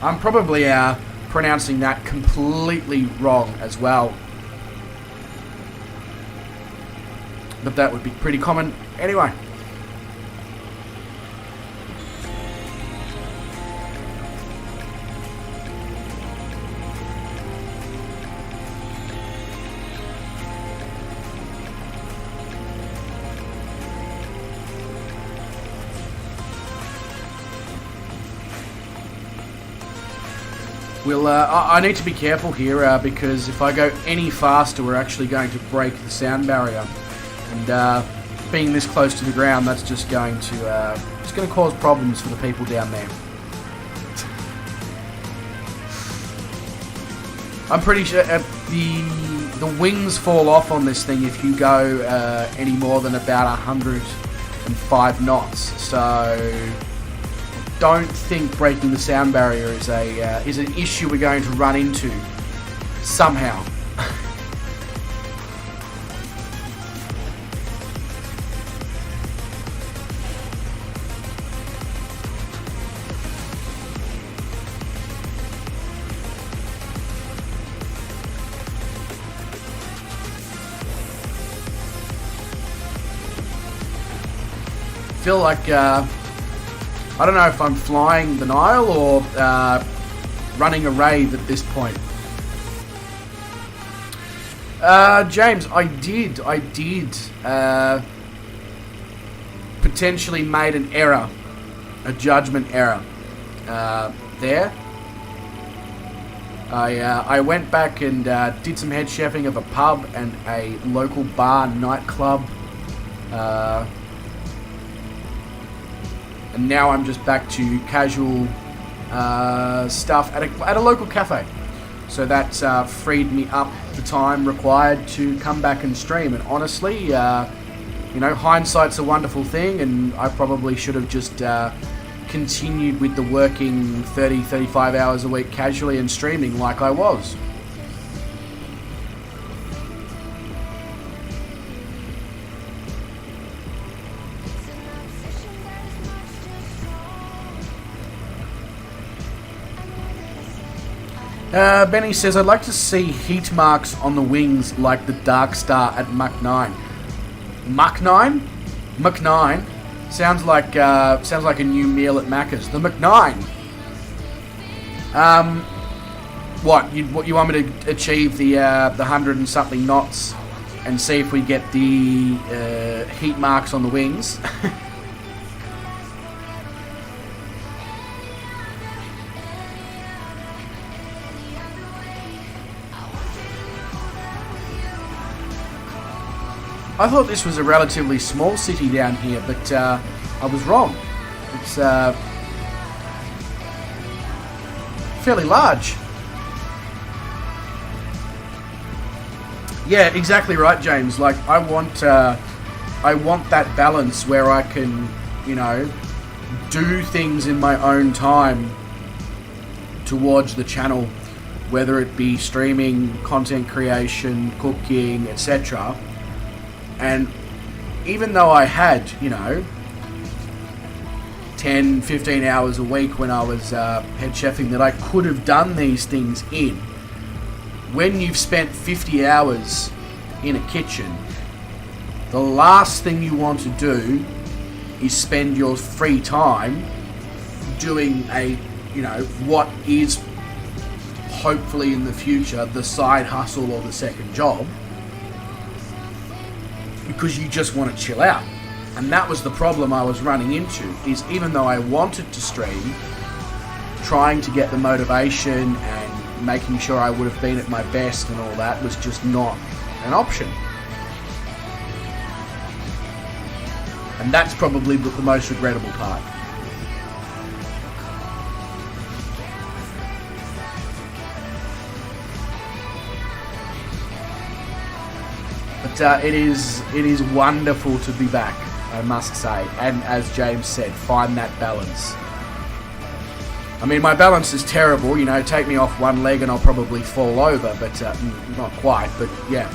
I'm probably pronouncing that completely wrong as well. But that would be pretty common anyway. I need to be careful here because if I go any faster, we're actually going to break the sound barrier. And being this close to the ground, that's just going to cause problems for the people down there. I'm pretty sure the wings fall off on this thing if you go any more than about 105 knots. So don't think breaking the sound barrier is an issue we're going to run into somehow. Feel like I don't know if I'm flying the Nile or running a raid at this point. James, I did potentially made an error, a judgment error there. I went back and did some head chefing of a pub and a local bar nightclub. And now I'm just back to casual stuff at a local cafe. So that's freed me up the time required to come back and stream. And honestly, hindsight's a wonderful thing, and I probably should have just continued with the working 30, 35 hours a week casually and streaming like I was. Benny says, I'd like to see heat marks on the wings like the Dark Star at Mach 9. Mach 9? Mach 9? Sounds like a new meal at Macca's. The Mach 9. What you want me to achieve the 100 and something knots and see if we get the heat marks on the wings? I thought this was a relatively small city down here, but I was wrong. It's fairly large. Yeah, exactly right, James. Like, I want that balance where I can, do things in my own time towards the channel, whether it be streaming, content creation, cooking, etc. And even though I had, 10, 15 hours a week when I was head chefing that I could have done these things in, when you've spent 50 hours in a kitchen, the last thing you want to do is spend your free time doing what is hopefully in the future the side hustle or the second job, because you just want to chill out. And that was the problem I was running into, is even though I wanted to stream, trying to get the motivation and making sure I would have been at my best and all that was just not an option. And that's probably the most regrettable part. But it is wonderful to be back, I must say. And as James said, find that balance. I mean, my balance is terrible. Take me off one leg and I'll probably fall over, but not quite. But yeah,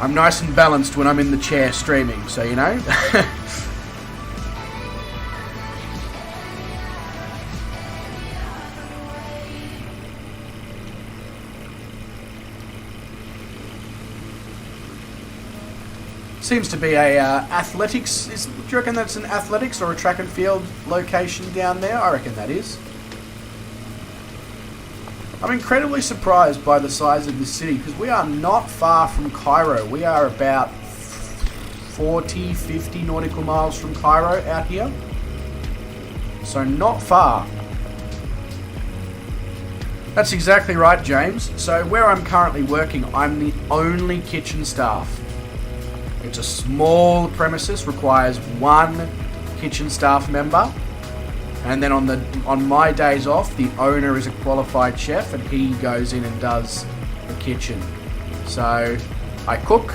I'm nice and balanced when I'm in the chair streaming. So Seems to be a athletics. Do you reckon that's an athletics or a track and field location down there? I reckon that is. I'm incredibly surprised by the size of this city, because we are not far from CAIRO. We are about 40, 50 nautical miles from CAIRO out here. So not far. That's exactly right, James. So where I'm currently working, I'm the only kitchen staff. It's a small premises, requires one kitchen staff member. And then on my days off, the owner is a qualified chef and he goes in and does the kitchen. So I cook,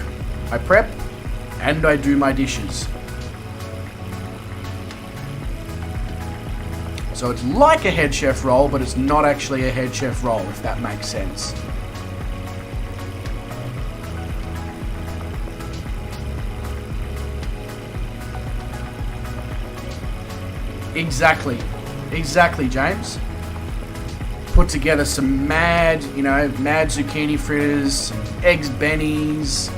I prep, and I do my dishes. So it's like a head chef role, but it's not actually a head chef role, if that makes sense. Exactly, James. Put together some mad zucchini fritters, some eggs bennies,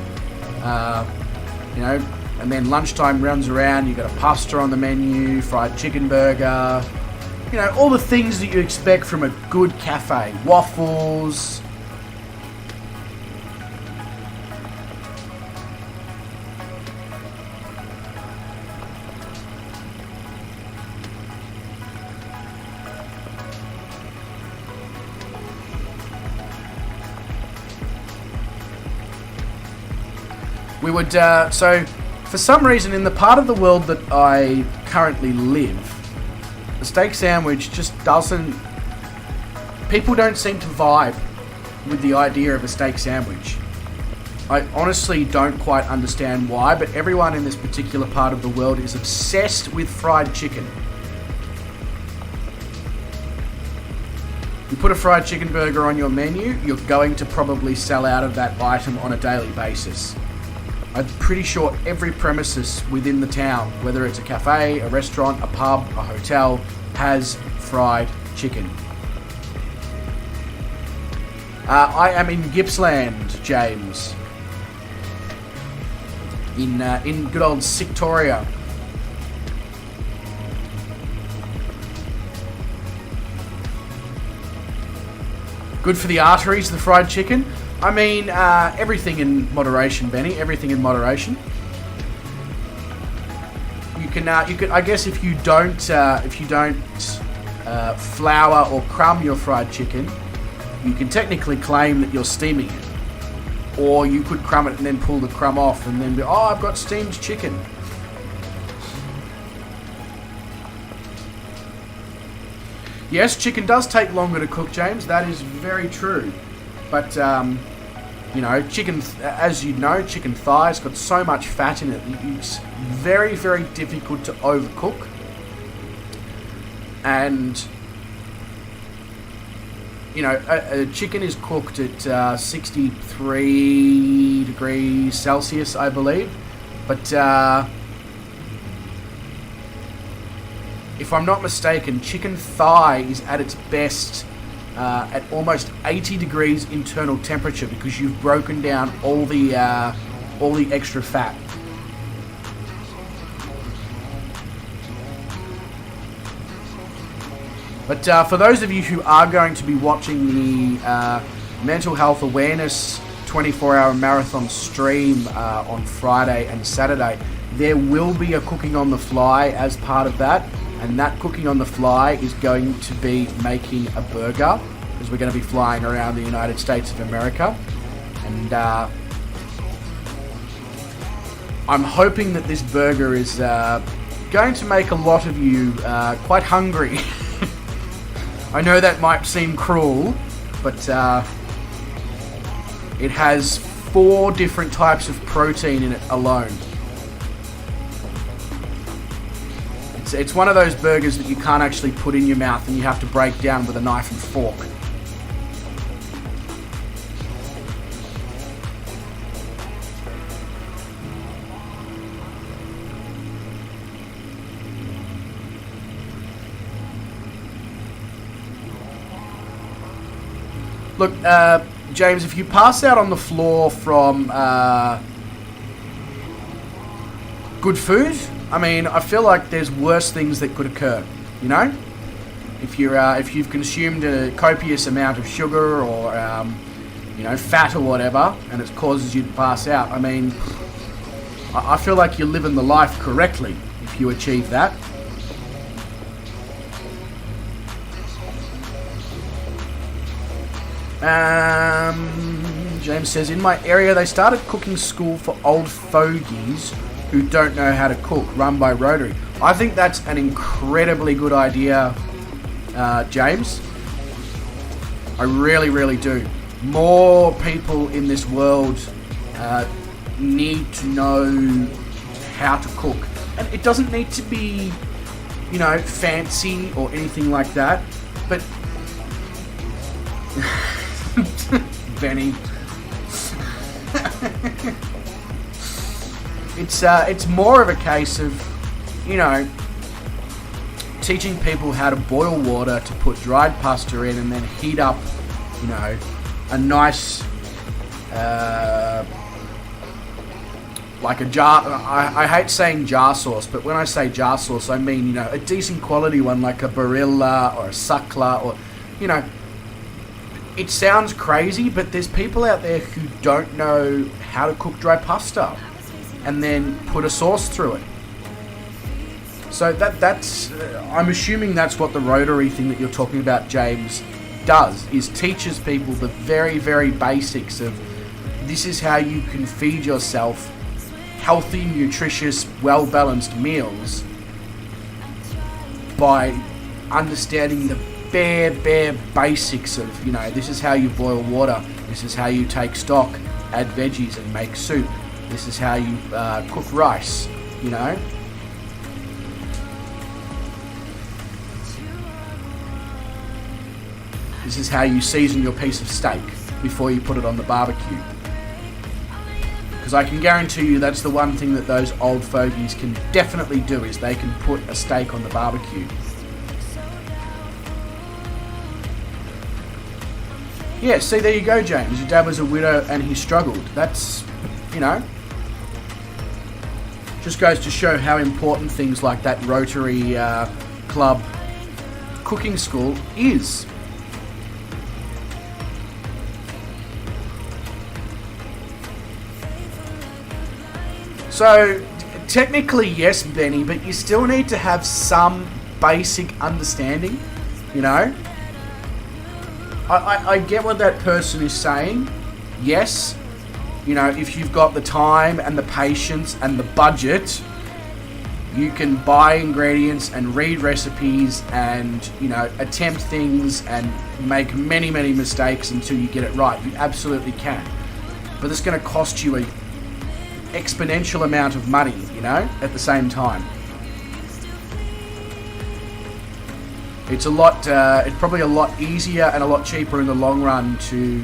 and then lunchtime runs around, you've got a pasta on the menu, fried chicken burger, all the things that you expect from a good cafe. Waffles. We would, so for some reason in the part of the world that I currently live, the steak sandwich just doesn't, people don't seem to vibe with the idea of a steak sandwich. I honestly don't quite understand why, but everyone in this particular part of the world is obsessed with fried chicken. You put a fried chicken burger on your menu, you're going to probably sell out of that item on a daily basis. I'm pretty sure every premises within the town, whether it's a cafe, a restaurant, a pub, a hotel, has fried chicken. I am in Gippsland, James. In good old Victoria. Good for the arteries, the fried chicken. I mean, everything in moderation, Benny. Everything in moderation. You can. I guess if you don't flour or crumb your fried chicken, you can technically claim that you're steaming it. Or you could crumb it and then pull the crumb off, and then be, oh, I've got steamed chicken. Yes, chicken does take longer to cook, James. That is very true. But chicken, as you know, chicken thighs got so much fat in it. It's very, very difficult to overcook. And, a chicken is cooked at 63 degrees Celsius, I believe. But if I'm not mistaken, chicken thigh is at its best at almost 80 degrees internal temperature because you've broken down all the extra fat. But for those of you who are going to be watching the Mental Health Awareness 24-hour marathon stream on Friday and Saturday, there will be a cooking on the fly as part of that. And that cooking on the fly is going to be making a burger, because we're going to be flying around the United States of America. And I'm hoping that this burger is going to make a lot of you quite hungry. I know that might seem cruel, but it has 4 different types of protein in it alone. It's one of those burgers that you can't actually put in your mouth and you have to break down with a knife and fork. Look, James, if you pass out on the floor from good food, I mean, I feel like there's worse things that could occur, If you've consumed a copious amount of sugar or, fat or whatever, and it causes you to pass out, I mean, I feel like you're living the life correctly if you achieve that. James says, in my area they started cooking school for old fogies who don't know how to cook, run by Rotary. I think that's an incredibly good idea, James. I really, really do. More people in this world need to know how to cook. And it doesn't need to be, you know, fancy or anything like that. But Benny. It's more of a case of, you know, teaching people how to boil water to put dried pasta in and then heat up, you know, a nice, like a jar. I hate saying jar sauce, but when I say jar sauce, I mean, you know, a decent quality one like a Barilla or a Suckler, or, you know, it sounds crazy, but there's people out there who don't know how to cook dry pasta and then put a sauce through it. So that's I'm assuming that's what the Rotary thing that you're talking about, James, does, is teaches people the very, very basics of this is how you can feed yourself healthy, nutritious, well-balanced meals by understanding the bare basics of, you know, this is how you boil water, this is how you take stock, add veggies and make soup, this is how you cook rice, you know. This is how you season your piece of steak before you put it on the barbecue. Because I can guarantee you that's the one thing that those old fogies can definitely do, is they can put a steak on the barbecue. Yeah, see, there you go, James. Your dad was a widow and he struggled. That's, you know, just goes to show how important things like that Rotary Club cooking school is. So, technically, yes, Benny, but you still need to have some basic understanding, you know? I get what that person is saying. Yes, you know, if you've got the time and the patience and the budget, you can buy ingredients and read recipes and, you know, attempt things and make many, many mistakes until you get it right. You absolutely can. But it's going to cost you a exponential amount of money, you know, at the same time. It's it's probably a lot easier and a lot cheaper in the long run to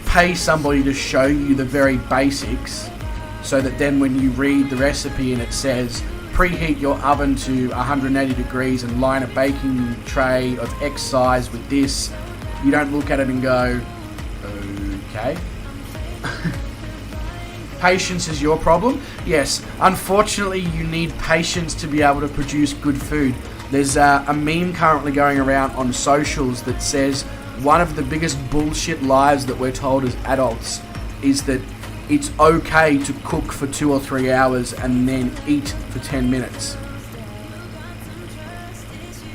pay somebody to show you the very basics, so that then when you read the recipe and it says preheat your oven to 180 degrees and line a baking tray of X size with this, you don't look at it and go, okay. Patience is your problem? Yes, unfortunately you need patience to be able to produce good food. There's a meme currently going around on socials that says one of the biggest bullshit lies that we're told as adults is that it's okay to cook for 2 or 3 hours and then eat for 10 minutes.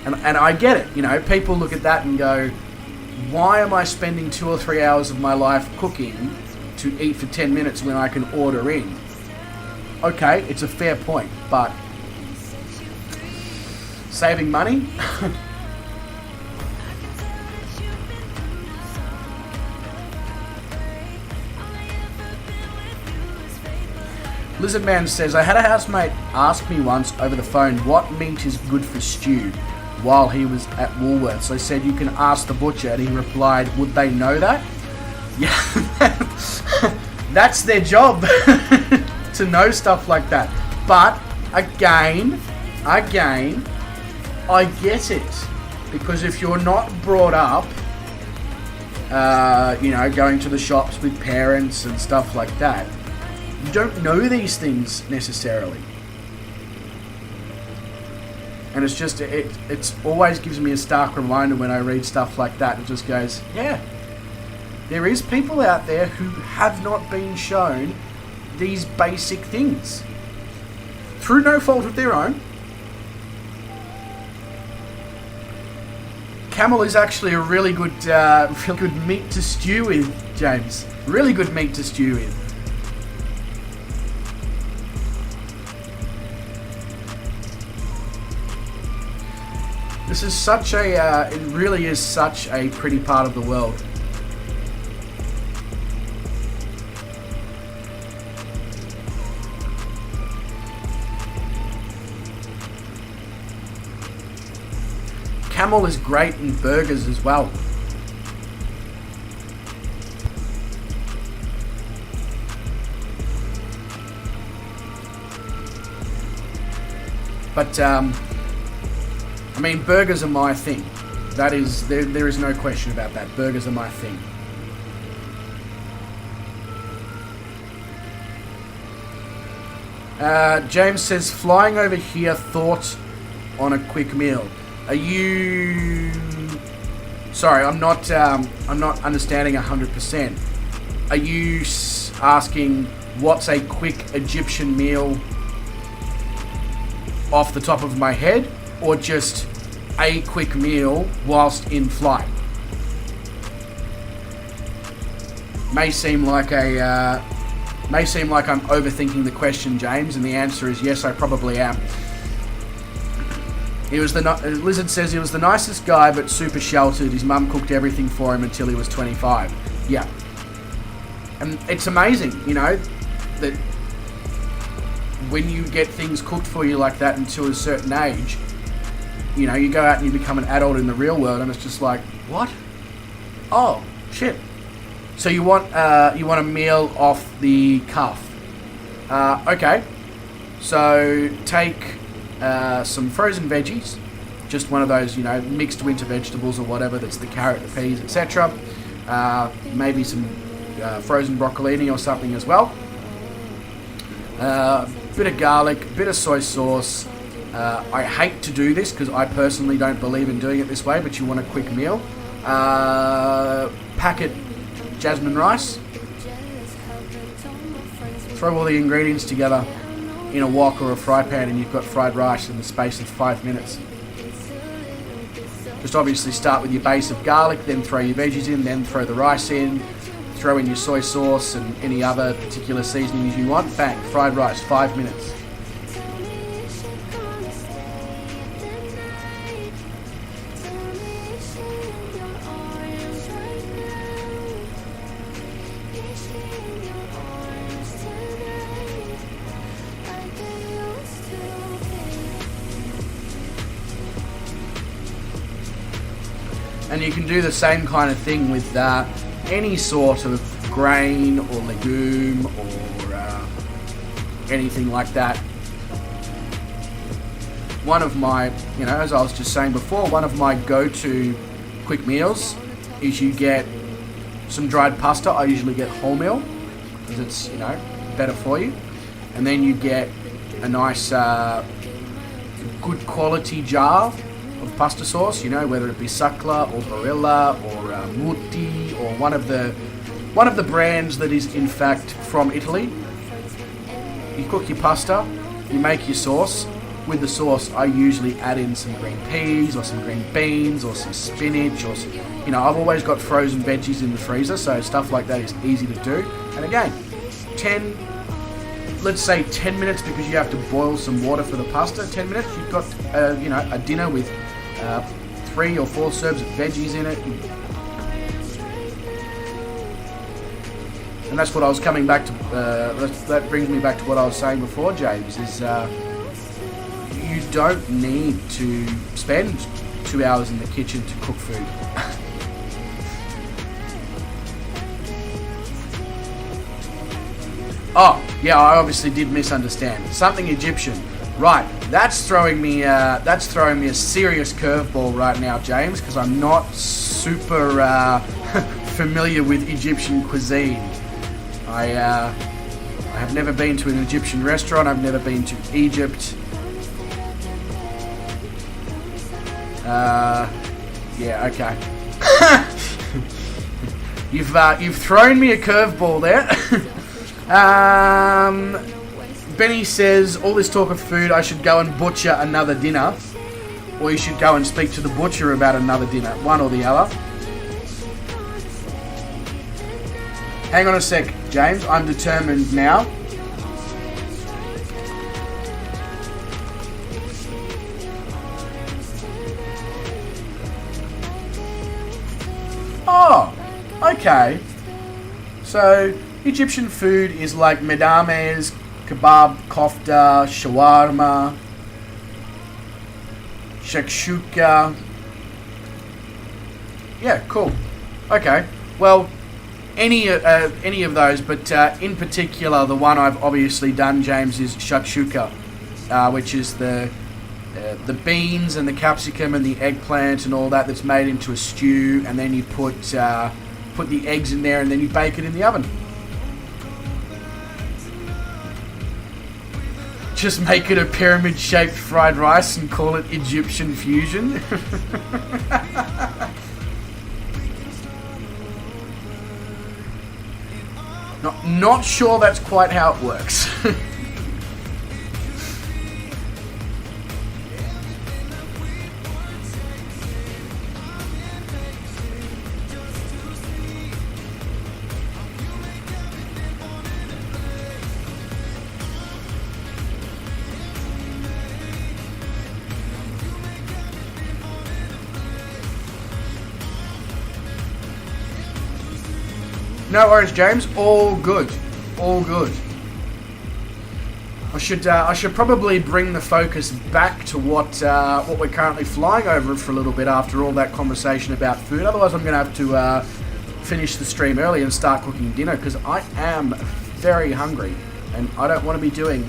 And I get it, you know, people look at that and go, why am I spending 2 or 3 hours of my life cooking to eat for 10 minutes when I can order in? Okay, it's a fair point, but saving money? Lizardman says, I had a housemate ask me once over the phone what meat is good for stew while he was at Woolworths. I said, you can ask the butcher, and he replied, would they know that? Yeah, that's their job, to know stuff like that. But again, I get it, because if you're not brought up, you know, going to the shops with parents and stuff like that, you don't know these things necessarily. And it's just, it's always gives me a stark reminder when I read stuff like that. It just goes, yeah, there is people out there who have not been shown these basic things through no fault of their own. Camel is actually a really good meat to stew with, James. Really good meat to stew with. This is such a, it really is such a pretty part of the world. Camel is great in burgers as well. But, I mean, burgers are my thing. That is, there is no question about that. Burgers are my thing. James says, flying over here, thought on a quick meal. Are you... Sorry, I'm not understanding 100%. Are you asking what's a quick Egyptian meal off the top of my head, or just a quick meal whilst in flight? May seem like I'm overthinking the question, James, and the answer is yes, I probably am. Lizard says he was the nicest guy, but super sheltered. His mum cooked everything for him until he was 25. Yeah. And it's amazing, you know, that when you get things cooked for you like that until a certain age, you know, you go out and you become an adult in the real world, and it's just like, what? Oh, shit. So you want a meal off the cuff. Okay. So take some frozen veggies, just one of those, you know, mixed winter vegetables or whatever, that's the carrot, the peas, etc. Maybe some frozen broccolini or something as well. Bit of garlic, bit of soy sauce. I hate to do this because I personally don't believe in doing it this way, but you want a quick meal. Packet jasmine rice. Throw all the ingredients together in a wok or a fry pan, and you've got fried rice in the space of 5 minutes. Just obviously start with your base of garlic, then throw your veggies in, then throw the rice in, throw in your soy sauce and any other particular seasonings you want. Bang, fried rice, 5 minutes. And you can do the same kind of thing with any sort of grain or legume or anything like that. One of my, you know, as I was just saying before, one of my go-to quick meals is you get some dried pasta. I usually get wholemeal because it's, you know, better for you. And then you get a nice good quality jar of pasta sauce, you know, whether it be Sacla or Barilla or Mutti or one of the brands that is in fact from Italy. You cook your pasta, you make your sauce. With the sauce, I usually add in some green peas or some green beans or some spinach or some, you know, I've always got frozen veggies in the freezer, so stuff like that is easy to do. And again, let's say 10 minutes, because you have to boil some water for the pasta. 10 minutes, you've got you know, a dinner with 3 or 4 serves of veggies in it. And that's what I was coming back to. That brings me back to what I was saying before, James, is you don't need to spend 2 hours in the kitchen to cook food. Oh, yeah, I obviously did misunderstand. Something Egyptian. Right, that's throwing me a serious curveball right now, James, because I'm not super familiar with Egyptian cuisine. I have never been to an Egyptian restaurant. I've never been to Egypt. Yeah, okay. You've thrown me a curveball there. Benny says, all this talk of food, I should go and butcher another dinner, or you should go and speak to the butcher about another dinner, one or the other. Hang on a sec, James, I'm determined now. Okay. So, Egyptian food is like medames, kebab, kofta, shawarma, shakshuka. Yeah, cool. Okay. Well, any of those, but in particular, the one I've obviously done, James, is shakshuka, which is the beans and the capsicum and the eggplant and all that's made into a stew, and then you put the eggs in there, and then you bake it in the oven. Just make it a pyramid-shaped fried rice and call it Egyptian fusion. Not sure that's quite how it works. No worries, James. All good. All good. I should probably bring the focus back to what we're currently flying over for a little bit after all that conversation about food. Otherwise, I'm going to have to finish the stream early and start cooking dinner, because I am very hungry, and I don't want to be doing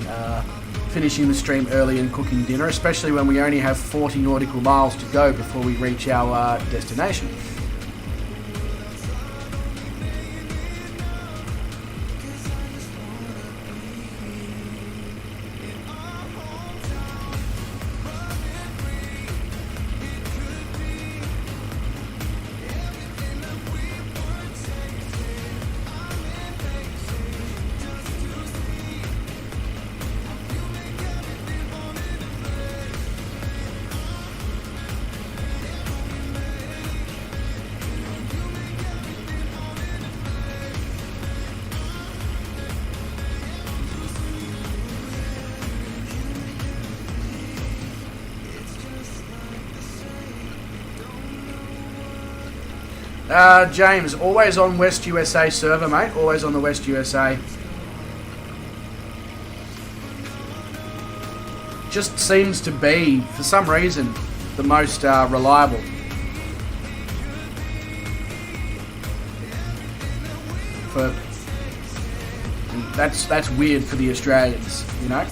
finishing the stream early and cooking dinner, especially when we only have 40 nautical miles to go before we reach our destination. James, always on West USA server, mate. Always on the West USA. Just seems to be, for some reason, the most reliable. That's weird for the Australians, you know.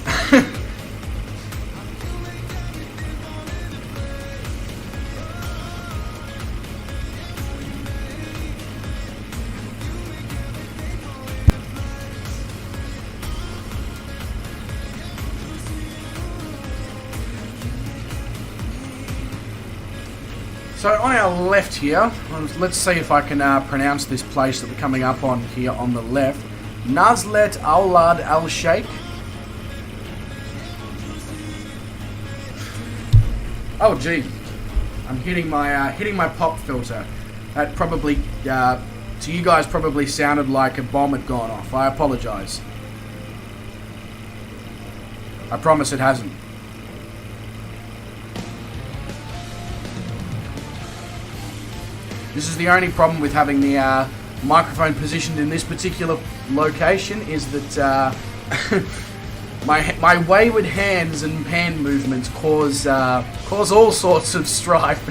So on our left here, let's see if I can pronounce this place that we're coming up on here on the left. Nazlet Aulad Al Sheikh. Oh gee, I'm hitting my pop filter. That probably to you guys probably sounded like a bomb had gone off. I apologise. I promise it hasn't. This is the only problem with having the microphone positioned in this particular location, is that my wayward hands and hand movements cause all sorts of strife.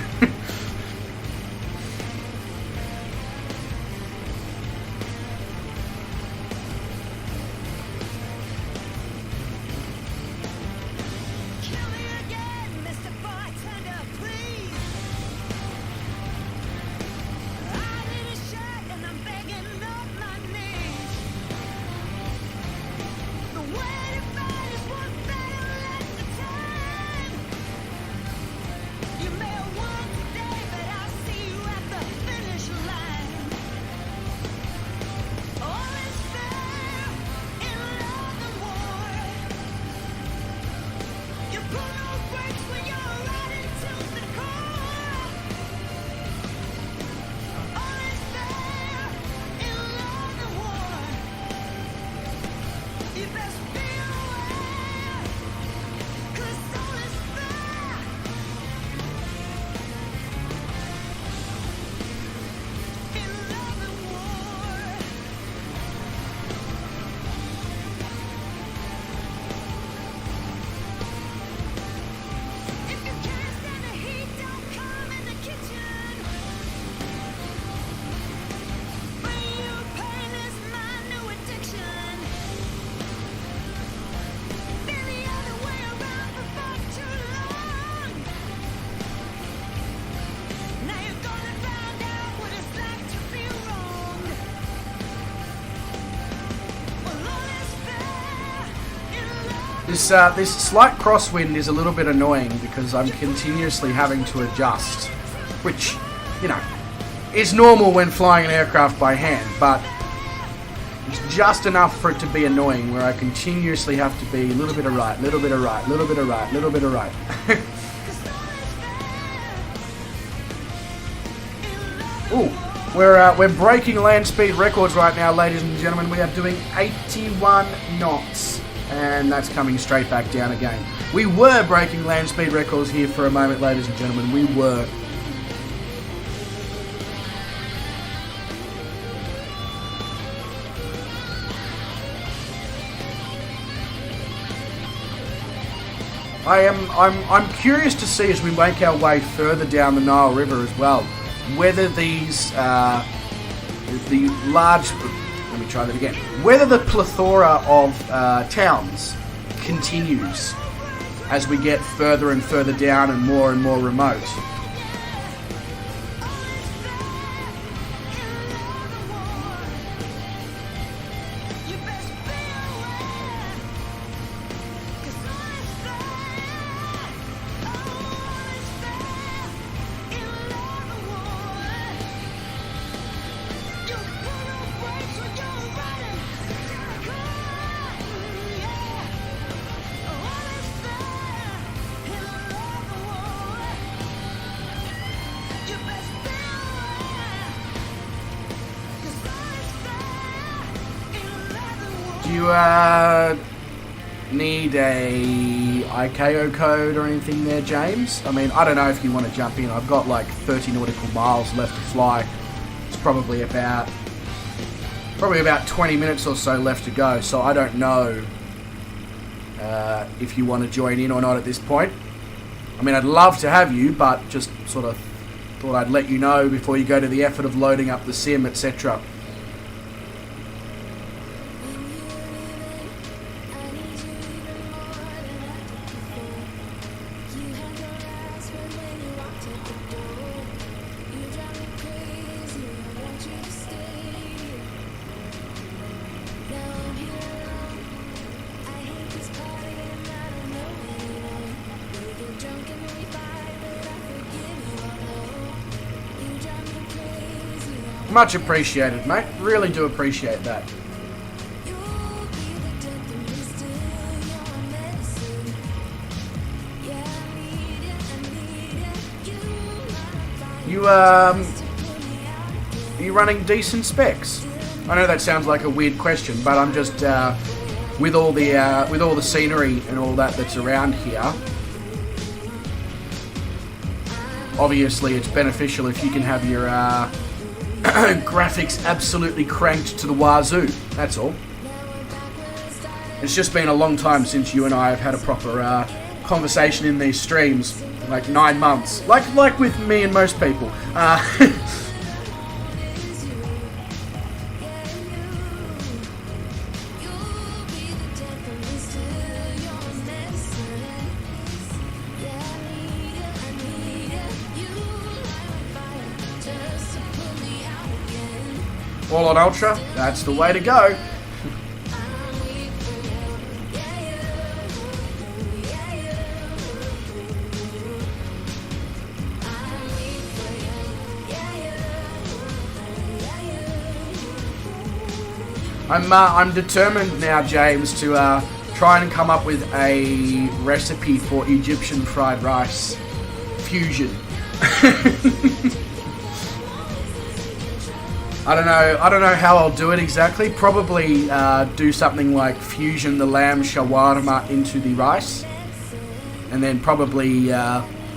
This slight crosswind is a little bit annoying because I'm continuously having to adjust, which, you know, is normal when flying an aircraft by hand, but it's just enough for it to be annoying where I continuously have to be a little bit of right, little bit of right, little bit of right, little bit of right. Ooh, we're breaking land speed records right now, ladies and gentlemen. We are doing 81 knots, and that's coming straight back down again. We were breaking land speed records here for a moment, ladies and gentlemen. We were. I'm curious to see as we make our way further down the Nile River as well, whether these the large, let me try that again, whether the plethora of towns continues as we get further and further down and more remote. Do you need a ICAO code or anything there, James? I mean, I don't know if you want to jump in. I've got like 30 nautical miles left to fly. It's probably about 20 minutes or so left to go, so I don't know if you want to join in or not at this point. I mean, I'd love to have you, but just sort of thought I'd let you know before you go to the effort of loading up the sim, etc. Much appreciated, mate. Really do appreciate that. Are you running decent specs? I know that sounds like a weird question, but I'm just with all the scenery and all that's around here. Obviously, it's beneficial if you can have your graphics absolutely cranked to the wazoo. That's all. It's just been a long time since you and I have had a proper conversation in these streams, like 9 months, like with me and most people. All on Ultra, that's the way to go. I'm determined now, James, to try and come up with a recipe for Egyptian fried rice fusion. I don't know how I'll do it exactly. Probably do something like fusion the lamb shawarma into the rice, and then probably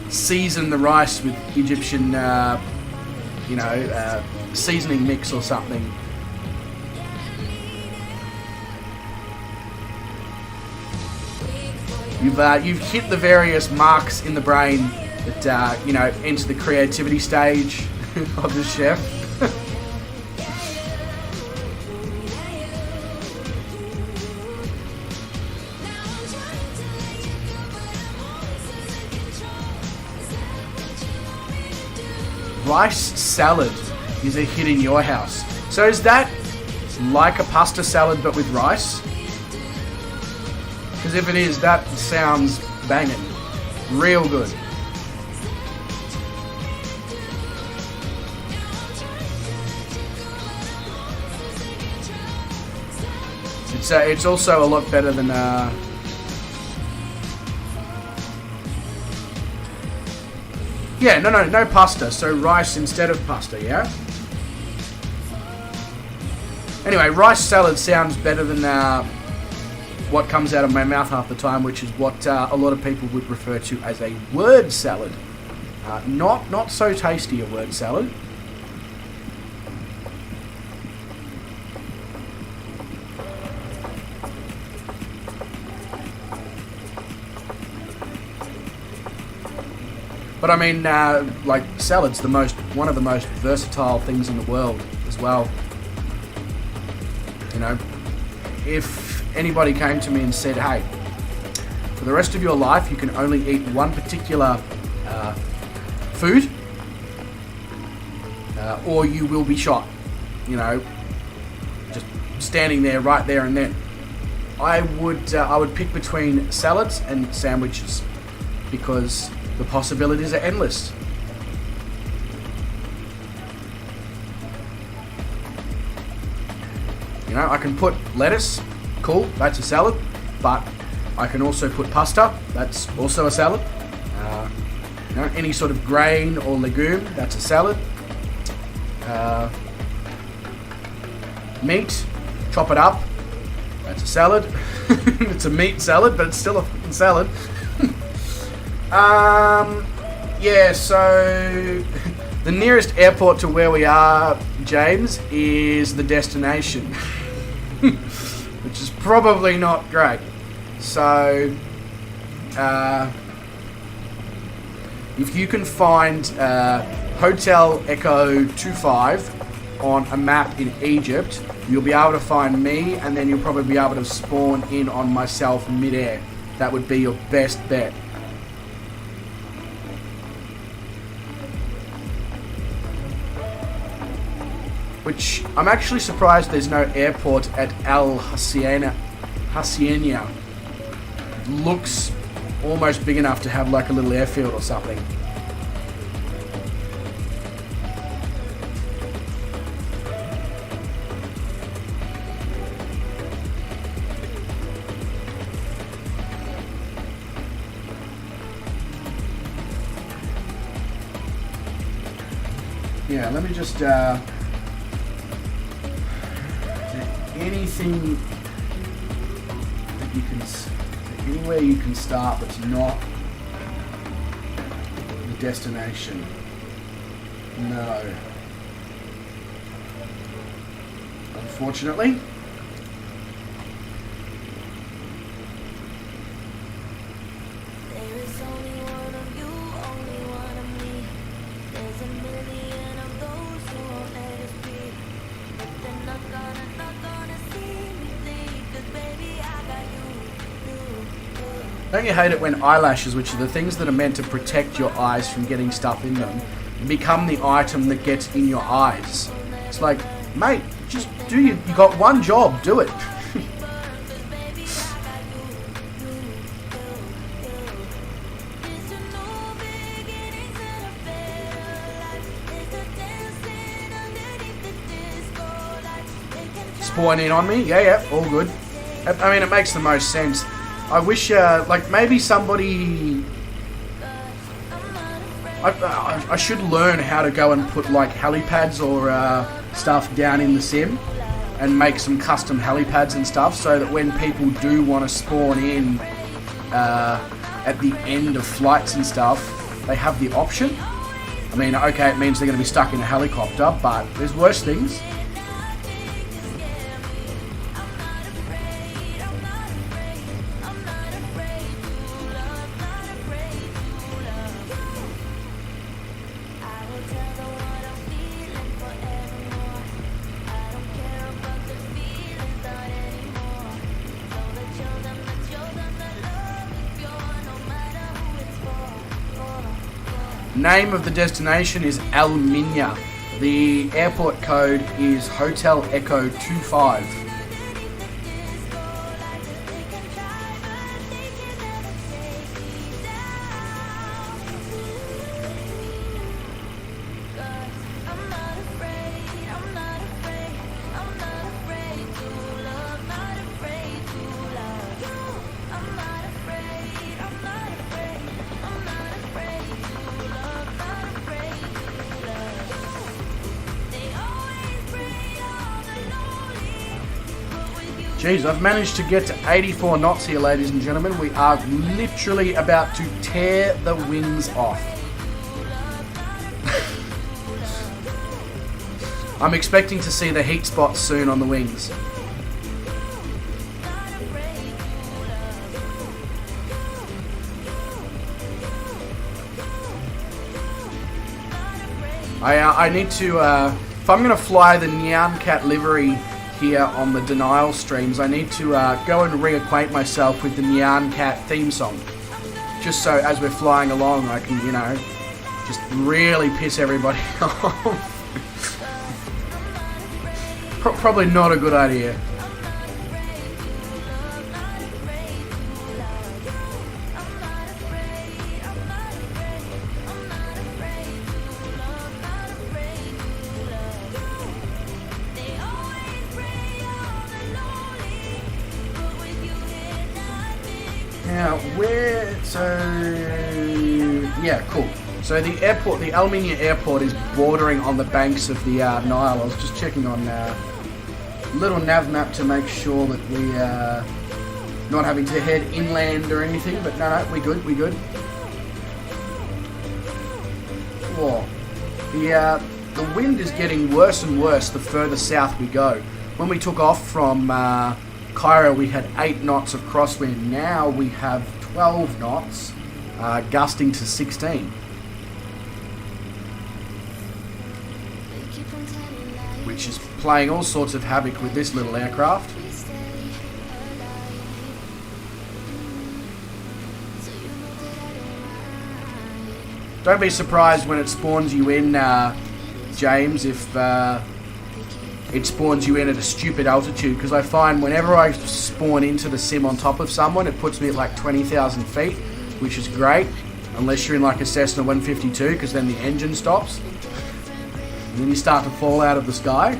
season the rice with Egyptian, seasoning mix or something. You've hit the various marks in the brain that enter the creativity stage of the chef. Rice salad is a hit in your house. So is that like a pasta salad but with rice? Because if it is, that sounds banging. Real good. It's also a lot better than yeah, no pasta. So rice instead of pasta, yeah? Anyway, rice salad sounds better than what comes out of my mouth half the time, which is what a lot of people would refer to as a word salad. Not so tasty a word salad. But I mean, like salad's one of the most versatile things in the world as well. You know, if anybody came to me and said, "Hey, for the rest of your life, you can only eat one particular food, or you will be shot," you know, just standing there, right there and then, I would pick between salads and sandwiches because the possibilities are endless. You know, I can put lettuce, cool, that's a salad, but I can also put pasta, that's also a salad. You know, any sort of grain or legume, that's a salad. Meat, chop it up, that's a salad. It's a meat salad, but it's still a fucking salad. Yeah, so the nearest airport to where we are, James, is the destination, which is probably not great. So, if you can find Hotel Echo 25 on a map in Egypt, you'll be able to find me, and then you'll probably be able to spawn in on myself mid-air. That would be your best bet. Which I'm actually surprised there's no airport at Al Hassania. It looks almost big enough to have like a little airfield or something. Yeah, let me just anything that you can, anywhere you can start that's not the destination. No. Unfortunately. There is only one of you, only one of me. There's a million of those who won't let us be. But they're not gonna see me bleed. 'Cause baby, I got you. Don't you hate it when eyelashes, which are the things that are meant to protect your eyes from getting stuff in them, become the item that gets in your eyes? It's like, mate, just do you got one job, do it. Spawn in on me? Yeah, all good. I mean, it makes the most sense. I wish, like, maybe somebody... I should learn how to go and put, like, helipads or stuff down in the sim and make some custom helipads and stuff so that when people do want to spawn in at the end of flights and stuff, they have the option. I mean, okay, it means they're going to be stuck in a helicopter, but there's worse things. Name of the destination is MINYA. The airport code is Hotel Echo 25. Jeez, I've managed to get to 84 knots here, ladies and gentlemen. We are literally about to tear the wings off. I'm expecting to see the heat spots soon on the wings. I need to, if I'm going to fly the Nyan Cat livery here on the Denial streams, I need to go and reacquaint myself with the Nyan Cat theme song. Just so as we're flying along, I can, you know, just really piss everybody off. Probably not a good idea. Now, yeah, cool. So the airport, the MINYA airport, is bordering on the banks of the Nile. I was just checking on little nav map to make sure that we not having to head inland or anything, but no, we good. Whoa. The wind is getting worse and worse the further south we go. When we took off from CAIRO, we had 8 knots of crosswind. Now we have 12 knots, gusting to 16. Which is playing all sorts of havoc with this little aircraft. Don't be surprised when it spawns you in, James, if it spawns you in at a stupid altitude, because I find whenever I spawn into the sim on top of someone, it puts me at like 20,000 feet, which is great, unless you're in like a Cessna 152, because then the engine stops. And then you start to fall out of the sky.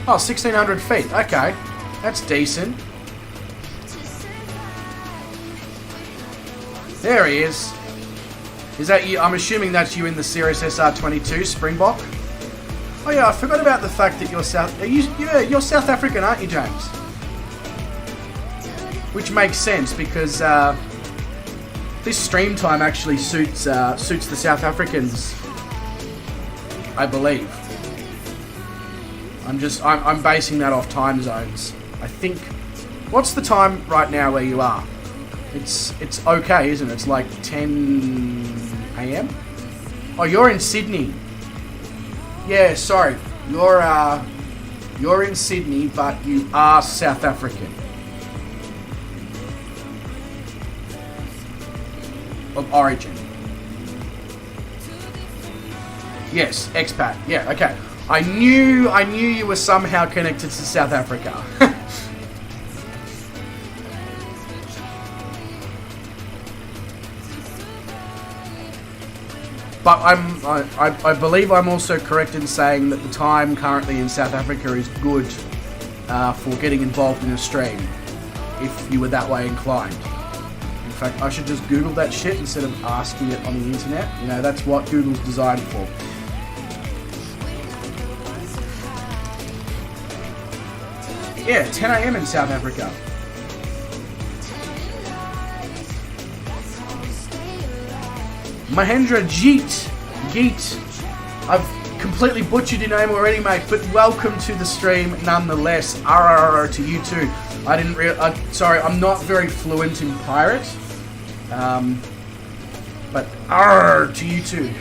Oh, 1,600 feet. Okay, that's decent. There he is. Is that you? I'm assuming that's you in the Cirrus SR-22 Springbok. Oh yeah, I forgot about the fact that you're you're South African, aren't you, James? Which makes sense because this stream time actually suits the South Africans, I believe. I'm basing that off time zones. I think. What's the time right now where you are? It's okay, isn't it? It's like 10 a.m. Oh, you're in Sydney. Yeah, sorry. You're in Sydney, but you are South African. Of origin. Yes, expat. Yeah, okay. I knew you were somehow connected to South Africa. But I believe I'm also correct in saying that the time currently in South Africa is good for getting involved in a stream, if you were that way inclined. In fact, I should just Google that shit instead of asking it on the internet. You know, that's what Google's designed for. Yeah, 10 a.m. in South Africa. Mahendra Geet. I've completely butchered your name already, mate, but welcome to the stream nonetheless. RRR to you too. Sorry, I'm not very fluent in pirate. But RRR to you too.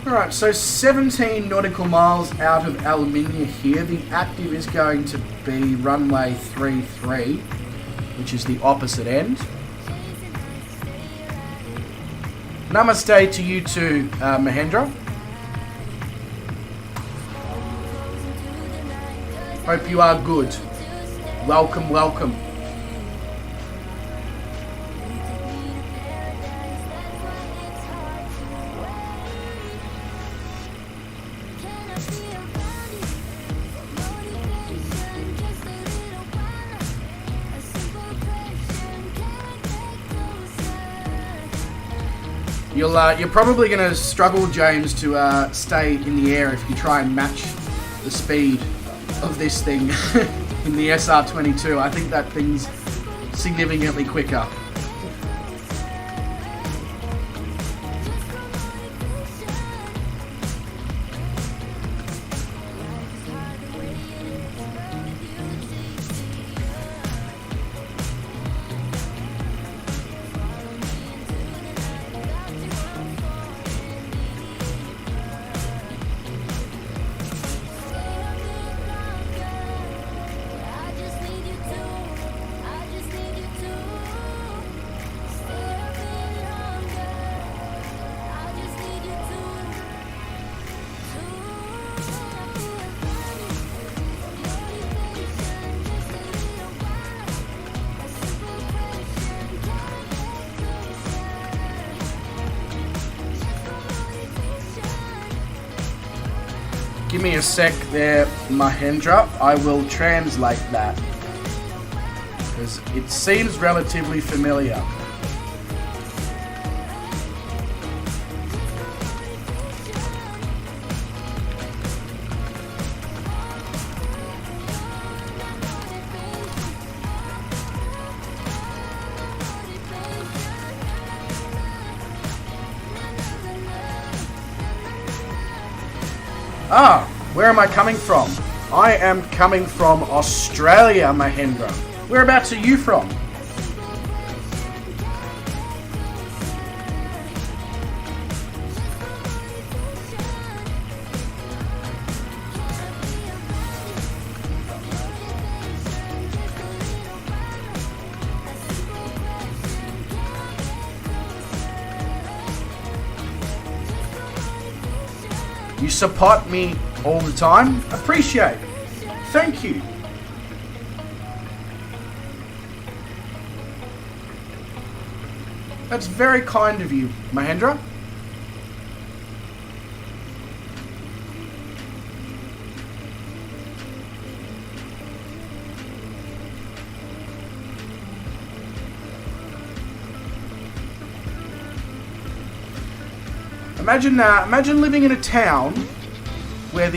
Alright, so 17 nautical miles out of MINYA here. The active is going to be runway 33, which is the opposite end. Namaste to you too, Mahendra. Hope you are good. Welcome, welcome. You're probably going to struggle, James, to stay in the air if you try and match the speed of this thing in the SR22. I think that thing's significantly quicker. Give me a sec there, Mahendra. I will translate that, because it seems relatively familiar. Ah, where am I coming from? I am coming from Australia, Mahendra. Whereabouts are you from? You support me all the time. Appreciate it. Thank you. That's very kind of you, Mahendra. Imagine living in a town where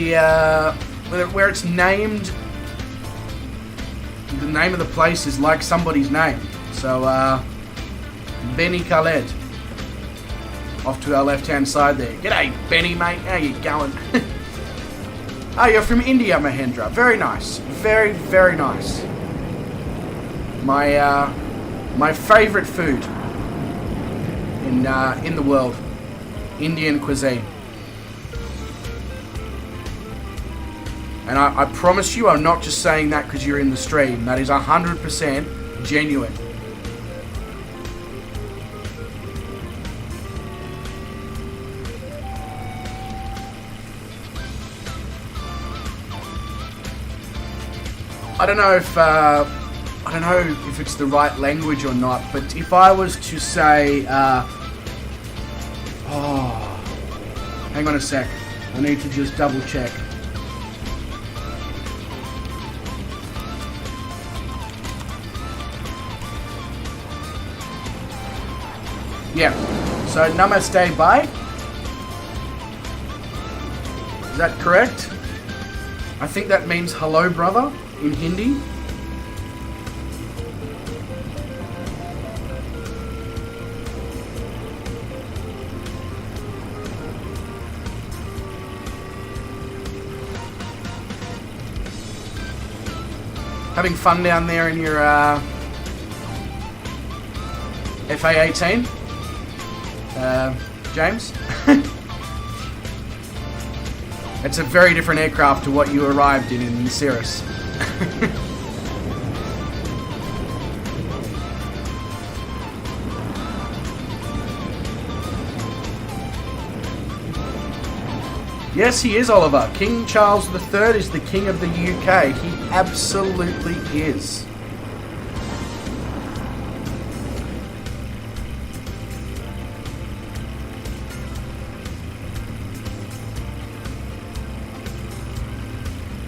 where it's named. The name of the place is like somebody's name. So, Benny Khaled. Off to our left-hand side there. G'day, Benny, mate. How you going? Oh, you're from India, Mahendra. Very nice. Very, very nice. My favourite food in the world. Indian cuisine. And I promise you, I'm not just saying that because you're in the stream. That is 100% genuine. I don't know if it's the right language or not, but if I was to say, hang on a sec. I need to just double check. Yeah. So namaste, bye. Is that correct? I think that means hello, brother, in Hindi. Having fun down there in your FA-18, James? It's a very different aircraft to what you arrived in Cirrus. Yes, he is, Oliver. King Charles III is the King of the UK. He absolutely is.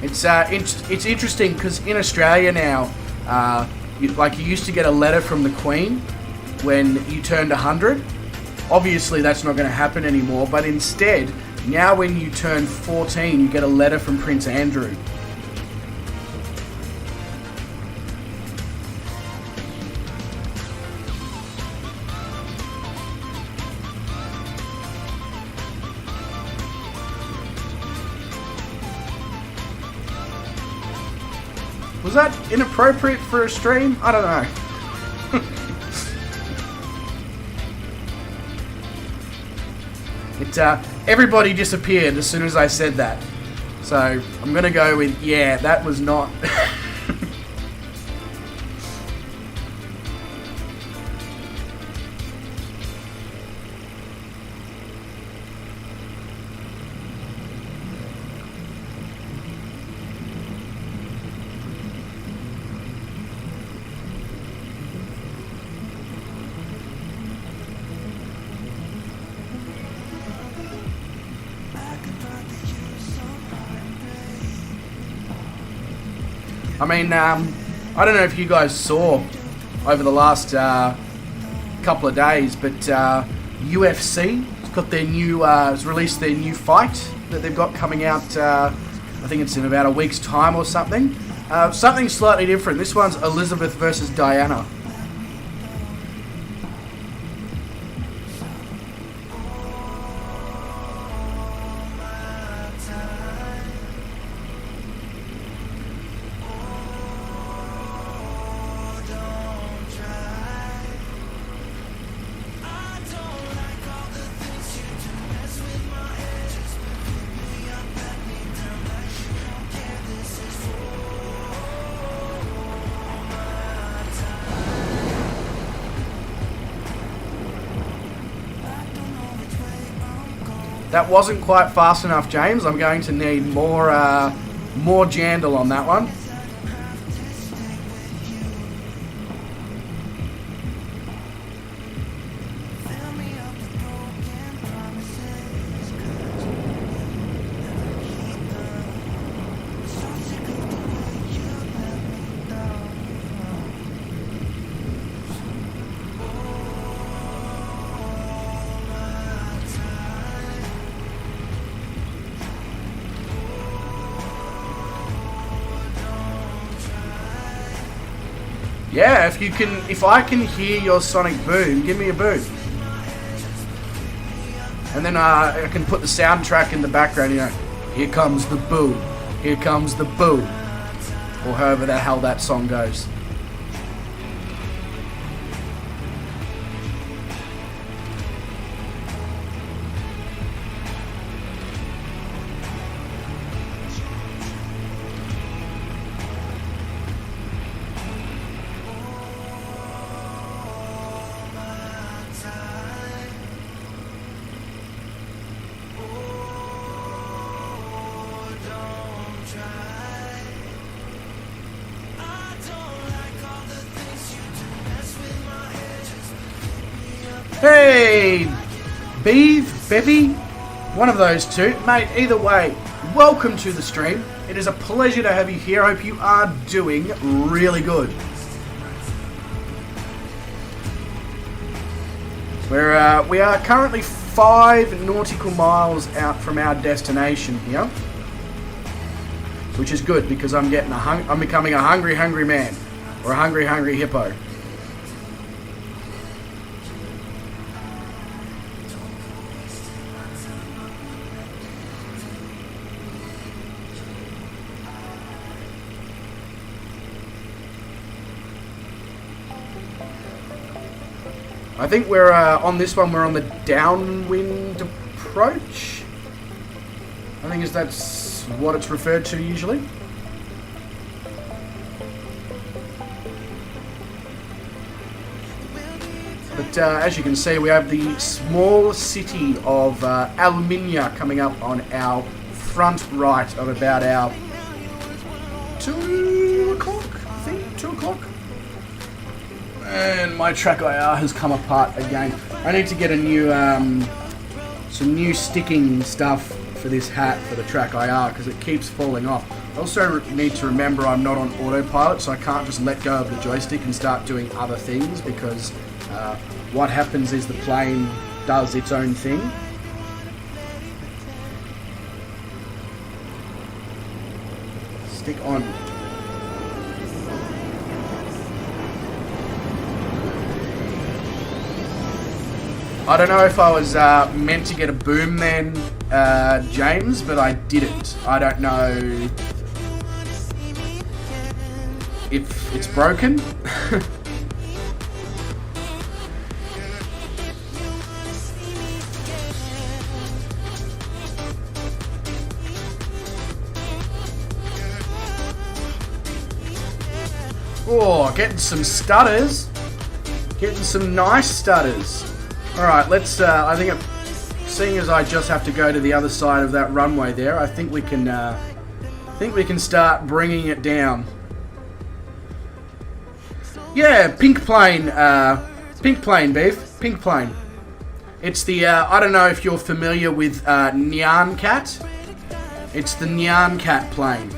It's interesting because in Australia now, you used to get a letter from the Queen when you turned 100. Obviously, that's not going to happen anymore. But instead, now when you turn 14, you get a letter from Prince Andrew. Was that inappropriate for a stream? I don't know. Everybody disappeared as soon as I said that. So I'm going to go with, yeah, that was not... I mean, I don't know if you guys saw over the last couple of days, but UFC has got their new, has released their new fight that they've got coming out. I think it's in about a week's time or something. Something slightly different. This one's Elizabeth versus Diana. That wasn't quite fast enough, James. I'm going to need more jandle on that one. Yeah, if I can hear your sonic boom, give me a boom. And then I can put the soundtrack in the background, you know, here comes the boom, here comes the boom. Or however the hell that song goes. Hey, Beeve, Bevy, one of those two. Mate, either way, welcome to the stream. It is a pleasure to have you here. I hope you are doing really good. We are currently 5 nautical miles out from our destination here, which is good because I'm becoming a hungry man, or a hungry hippo. I think we're on this one. We're on the downwind approach. I think that's what it's referred to usually. But But as you can see, we have the small city of MINYA coming up on our front right of about our 2 o'clock, I think, 2 o'clock. And my track IR has come apart again. I need to get a new, some new sticking stuff for this hat for the track IR because it keeps falling off. I also need to remember I'm not on autopilot, so I can't just let go of the joystick and start doing other things because what happens is the plane does its own thing. Stick on. I don't know if I was meant to get a boom then, James, but I didn't. I don't know if it's broken. Oh, getting some stutters. Getting some nice stutters. Alright, let's, I think, seeing as I just have to go to the other side of that runway there, I think we can start bringing it down. Yeah, pink plane, beef, pink plane. It's the, I don't know if you're familiar with, Nyan Cat. It's the Nyan Cat plane.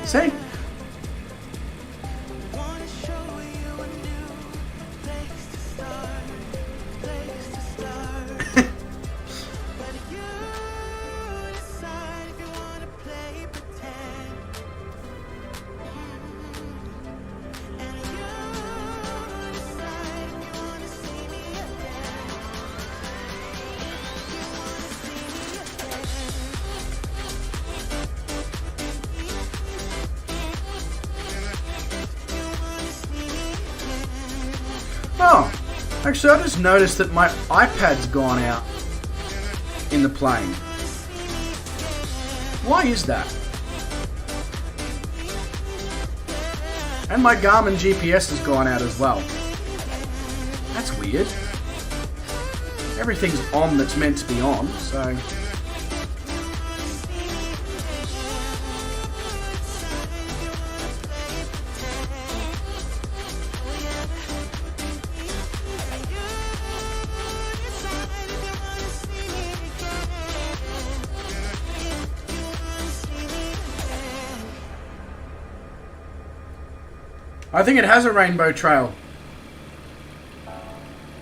See? Oh, actually I just noticed that my iPad's gone out in the plane. Why is that? And my Garmin GPS has gone out as well. That's weird. Everything's on that's meant to be on, so... I think it has a rainbow trail.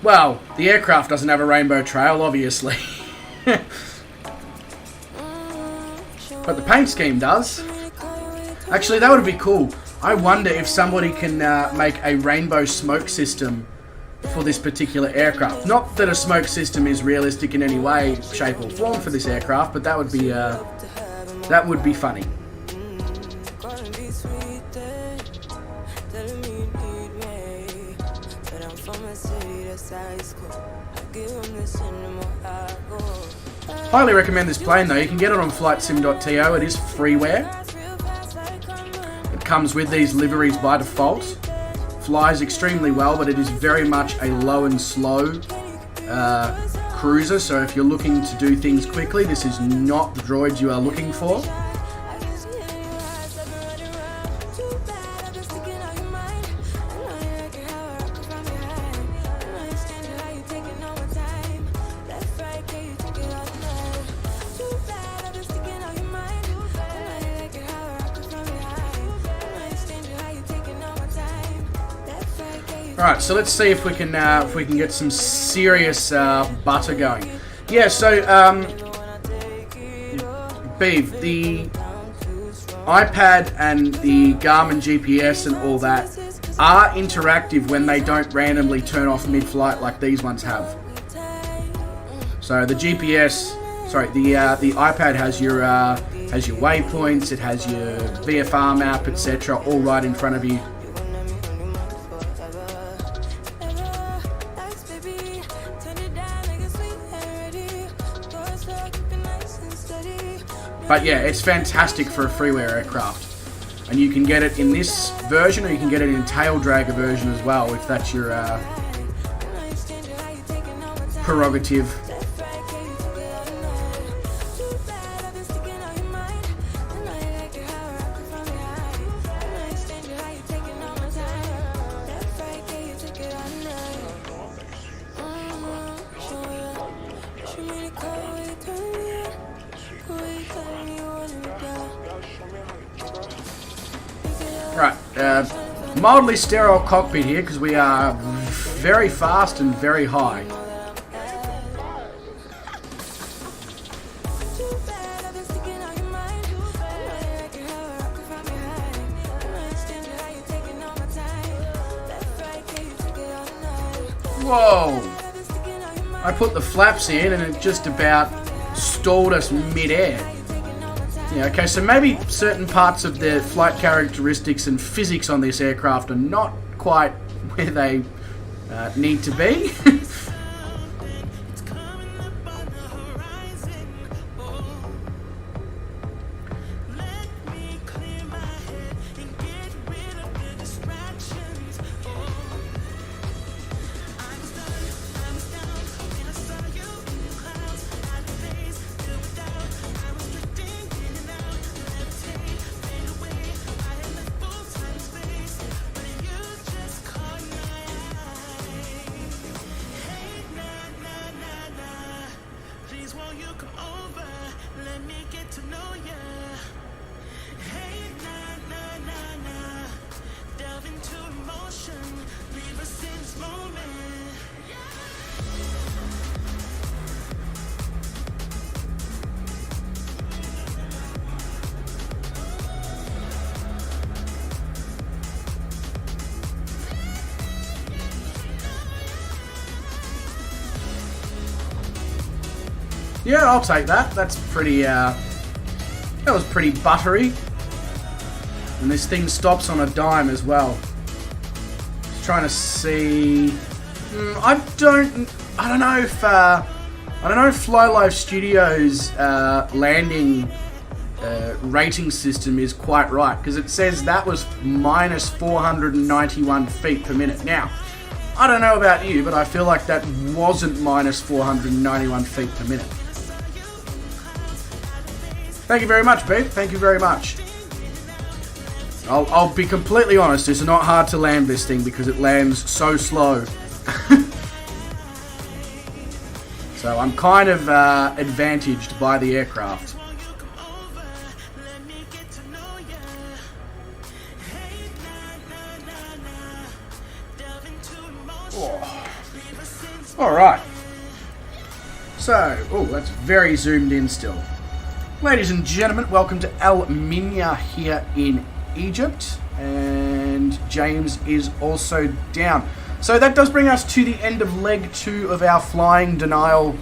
Well, the aircraft doesn't have a rainbow trail, obviously. But the paint scheme does. Actually, that would be cool. I wonder if somebody can make a rainbow smoke system for this particular aircraft. Not that a smoke system is realistic in any way, shape or form for this aircraft, but that would be funny. Highly recommend this plane though. You can get it on flightsim.to. It is freeware. It comes with these liveries by default. Flies extremely well, but it is very much a low and slow cruiser. So if you're looking to do things quickly, this is not the droid you are looking for. Alright, so let's see if we can get some serious butter going. Yeah, so Beav, the iPad and the Garmin GPS and all that are interactive when they don't randomly turn off mid-flight like these ones have. So the GPS, the iPad has your waypoints, it has your VFR map, etc., all right in front of you. But yeah, it's fantastic for a freeware aircraft. And you can get it in this version, or you can get it in tail dragger version as well, if that's your prerogative. Right, mildly sterile cockpit here because we are very fast and very high. Whoa! I put the flaps in and it just about stalled us mid-air. Yeah, okay, so maybe certain parts of the flight characteristics and physics on this aircraft are not quite where they need to be. Yeah, I'll take that. That's pretty, that was pretty buttery. And this thing stops on a dime as well. Just trying to see... I don't know if Fly Life Studios' landing rating system is quite right, because it says that was minus 491 feet per minute. Now, I don't know about you, but I feel like that wasn't minus 491 feet per minute. Thank you very much, Beep. Thank you very much. I'll be completely honest, it's not hard to land this thing because it lands so slow. So I'm kind of advantaged by the aircraft. Oh. All right. So, oh, that's very zoomed in still. Ladies and gentlemen, welcome to MINYA here in Egypt, and James is also down. So that does bring us to the end of leg 2 of our flying denial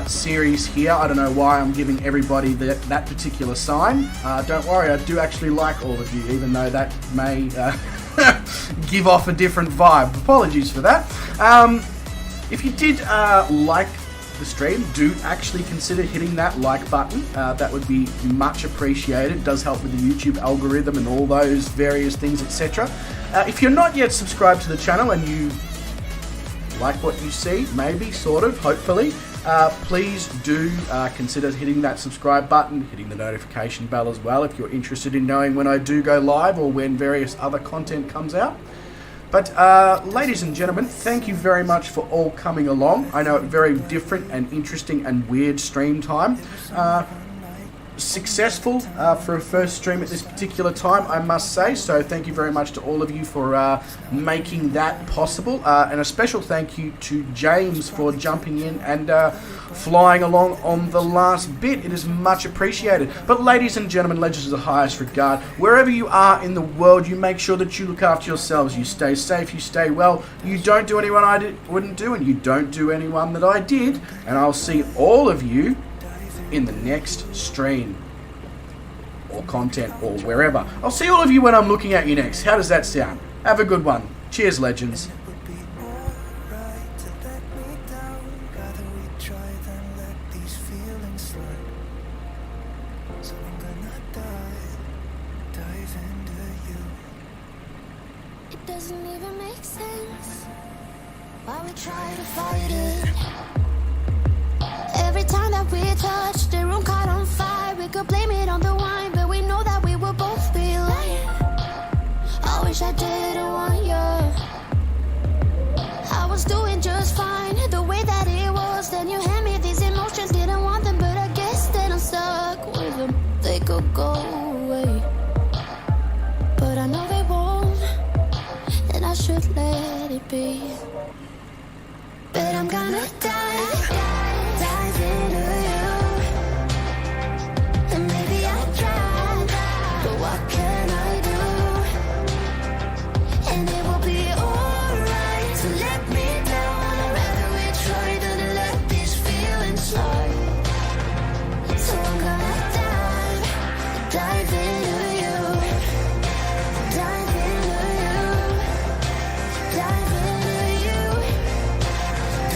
series here. I don't know why I'm giving everybody that particular sign. Don't worry, I do actually like all of you, even though that may give off a different vibe. Apologies for that. If you did like the stream, do actually consider hitting that like button. That would be much appreciated. It does help with the YouTube algorithm and all those various things, etc. If you're not yet subscribed to the channel and you like what you see, maybe, sort of, hopefully, please do consider hitting that subscribe button, hitting the notification bell as well if you're interested in knowing when I do go live or when various other content comes out. But ladies and gentlemen, thank you very much for all coming along. I know it's very different and interesting and weird stream time. Successful for a first stream at this particular time, I must say. So thank you very much to all of you for making that possible. And a special thank you to James for jumping in and flying along on the last bit. It is much appreciated. But ladies and gentlemen, legends of the highest regard. Wherever you are in the world, you make sure that you look after yourselves. You stay safe, you stay well. You don't do anyone I wouldn't do, and you don't do anyone that I did. And I'll see all of you in the next stream or content or wherever. I'll see all of you when I'm looking at you next. How does that sound? Have a good one. Cheers, legends. dive into you. It doesn't even make sense why we try to fight it. Every time that we touch, the room caught on fire. We could blame it on the wine, but we know that we will both be lying. I wish I didn't want you. I was doing just fine, the way that it was. Then you hand me these emotions, didn't want them, but I guess that I'm stuck with them. They could go away, but I know they won't, and I should let it be. But I'm gonna dive into you. And maybe I tried, but what can I do? And it will be alright to let me down. I'd rather we try than let these feelings slide. So I'm gonna dive into you. Dive into you. Dive into you.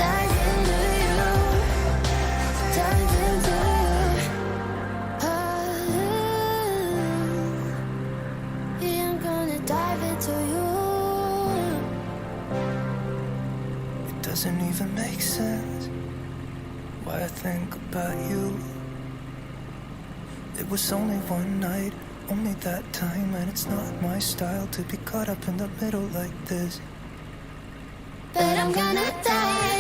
Dive into you. Dive into you. Yeah, I'm gonna dive into you. It doesn't even make sense why I think about you. It was only one night, only that time, and it's not my style to be caught up in the middle like this. But I'm gonna dive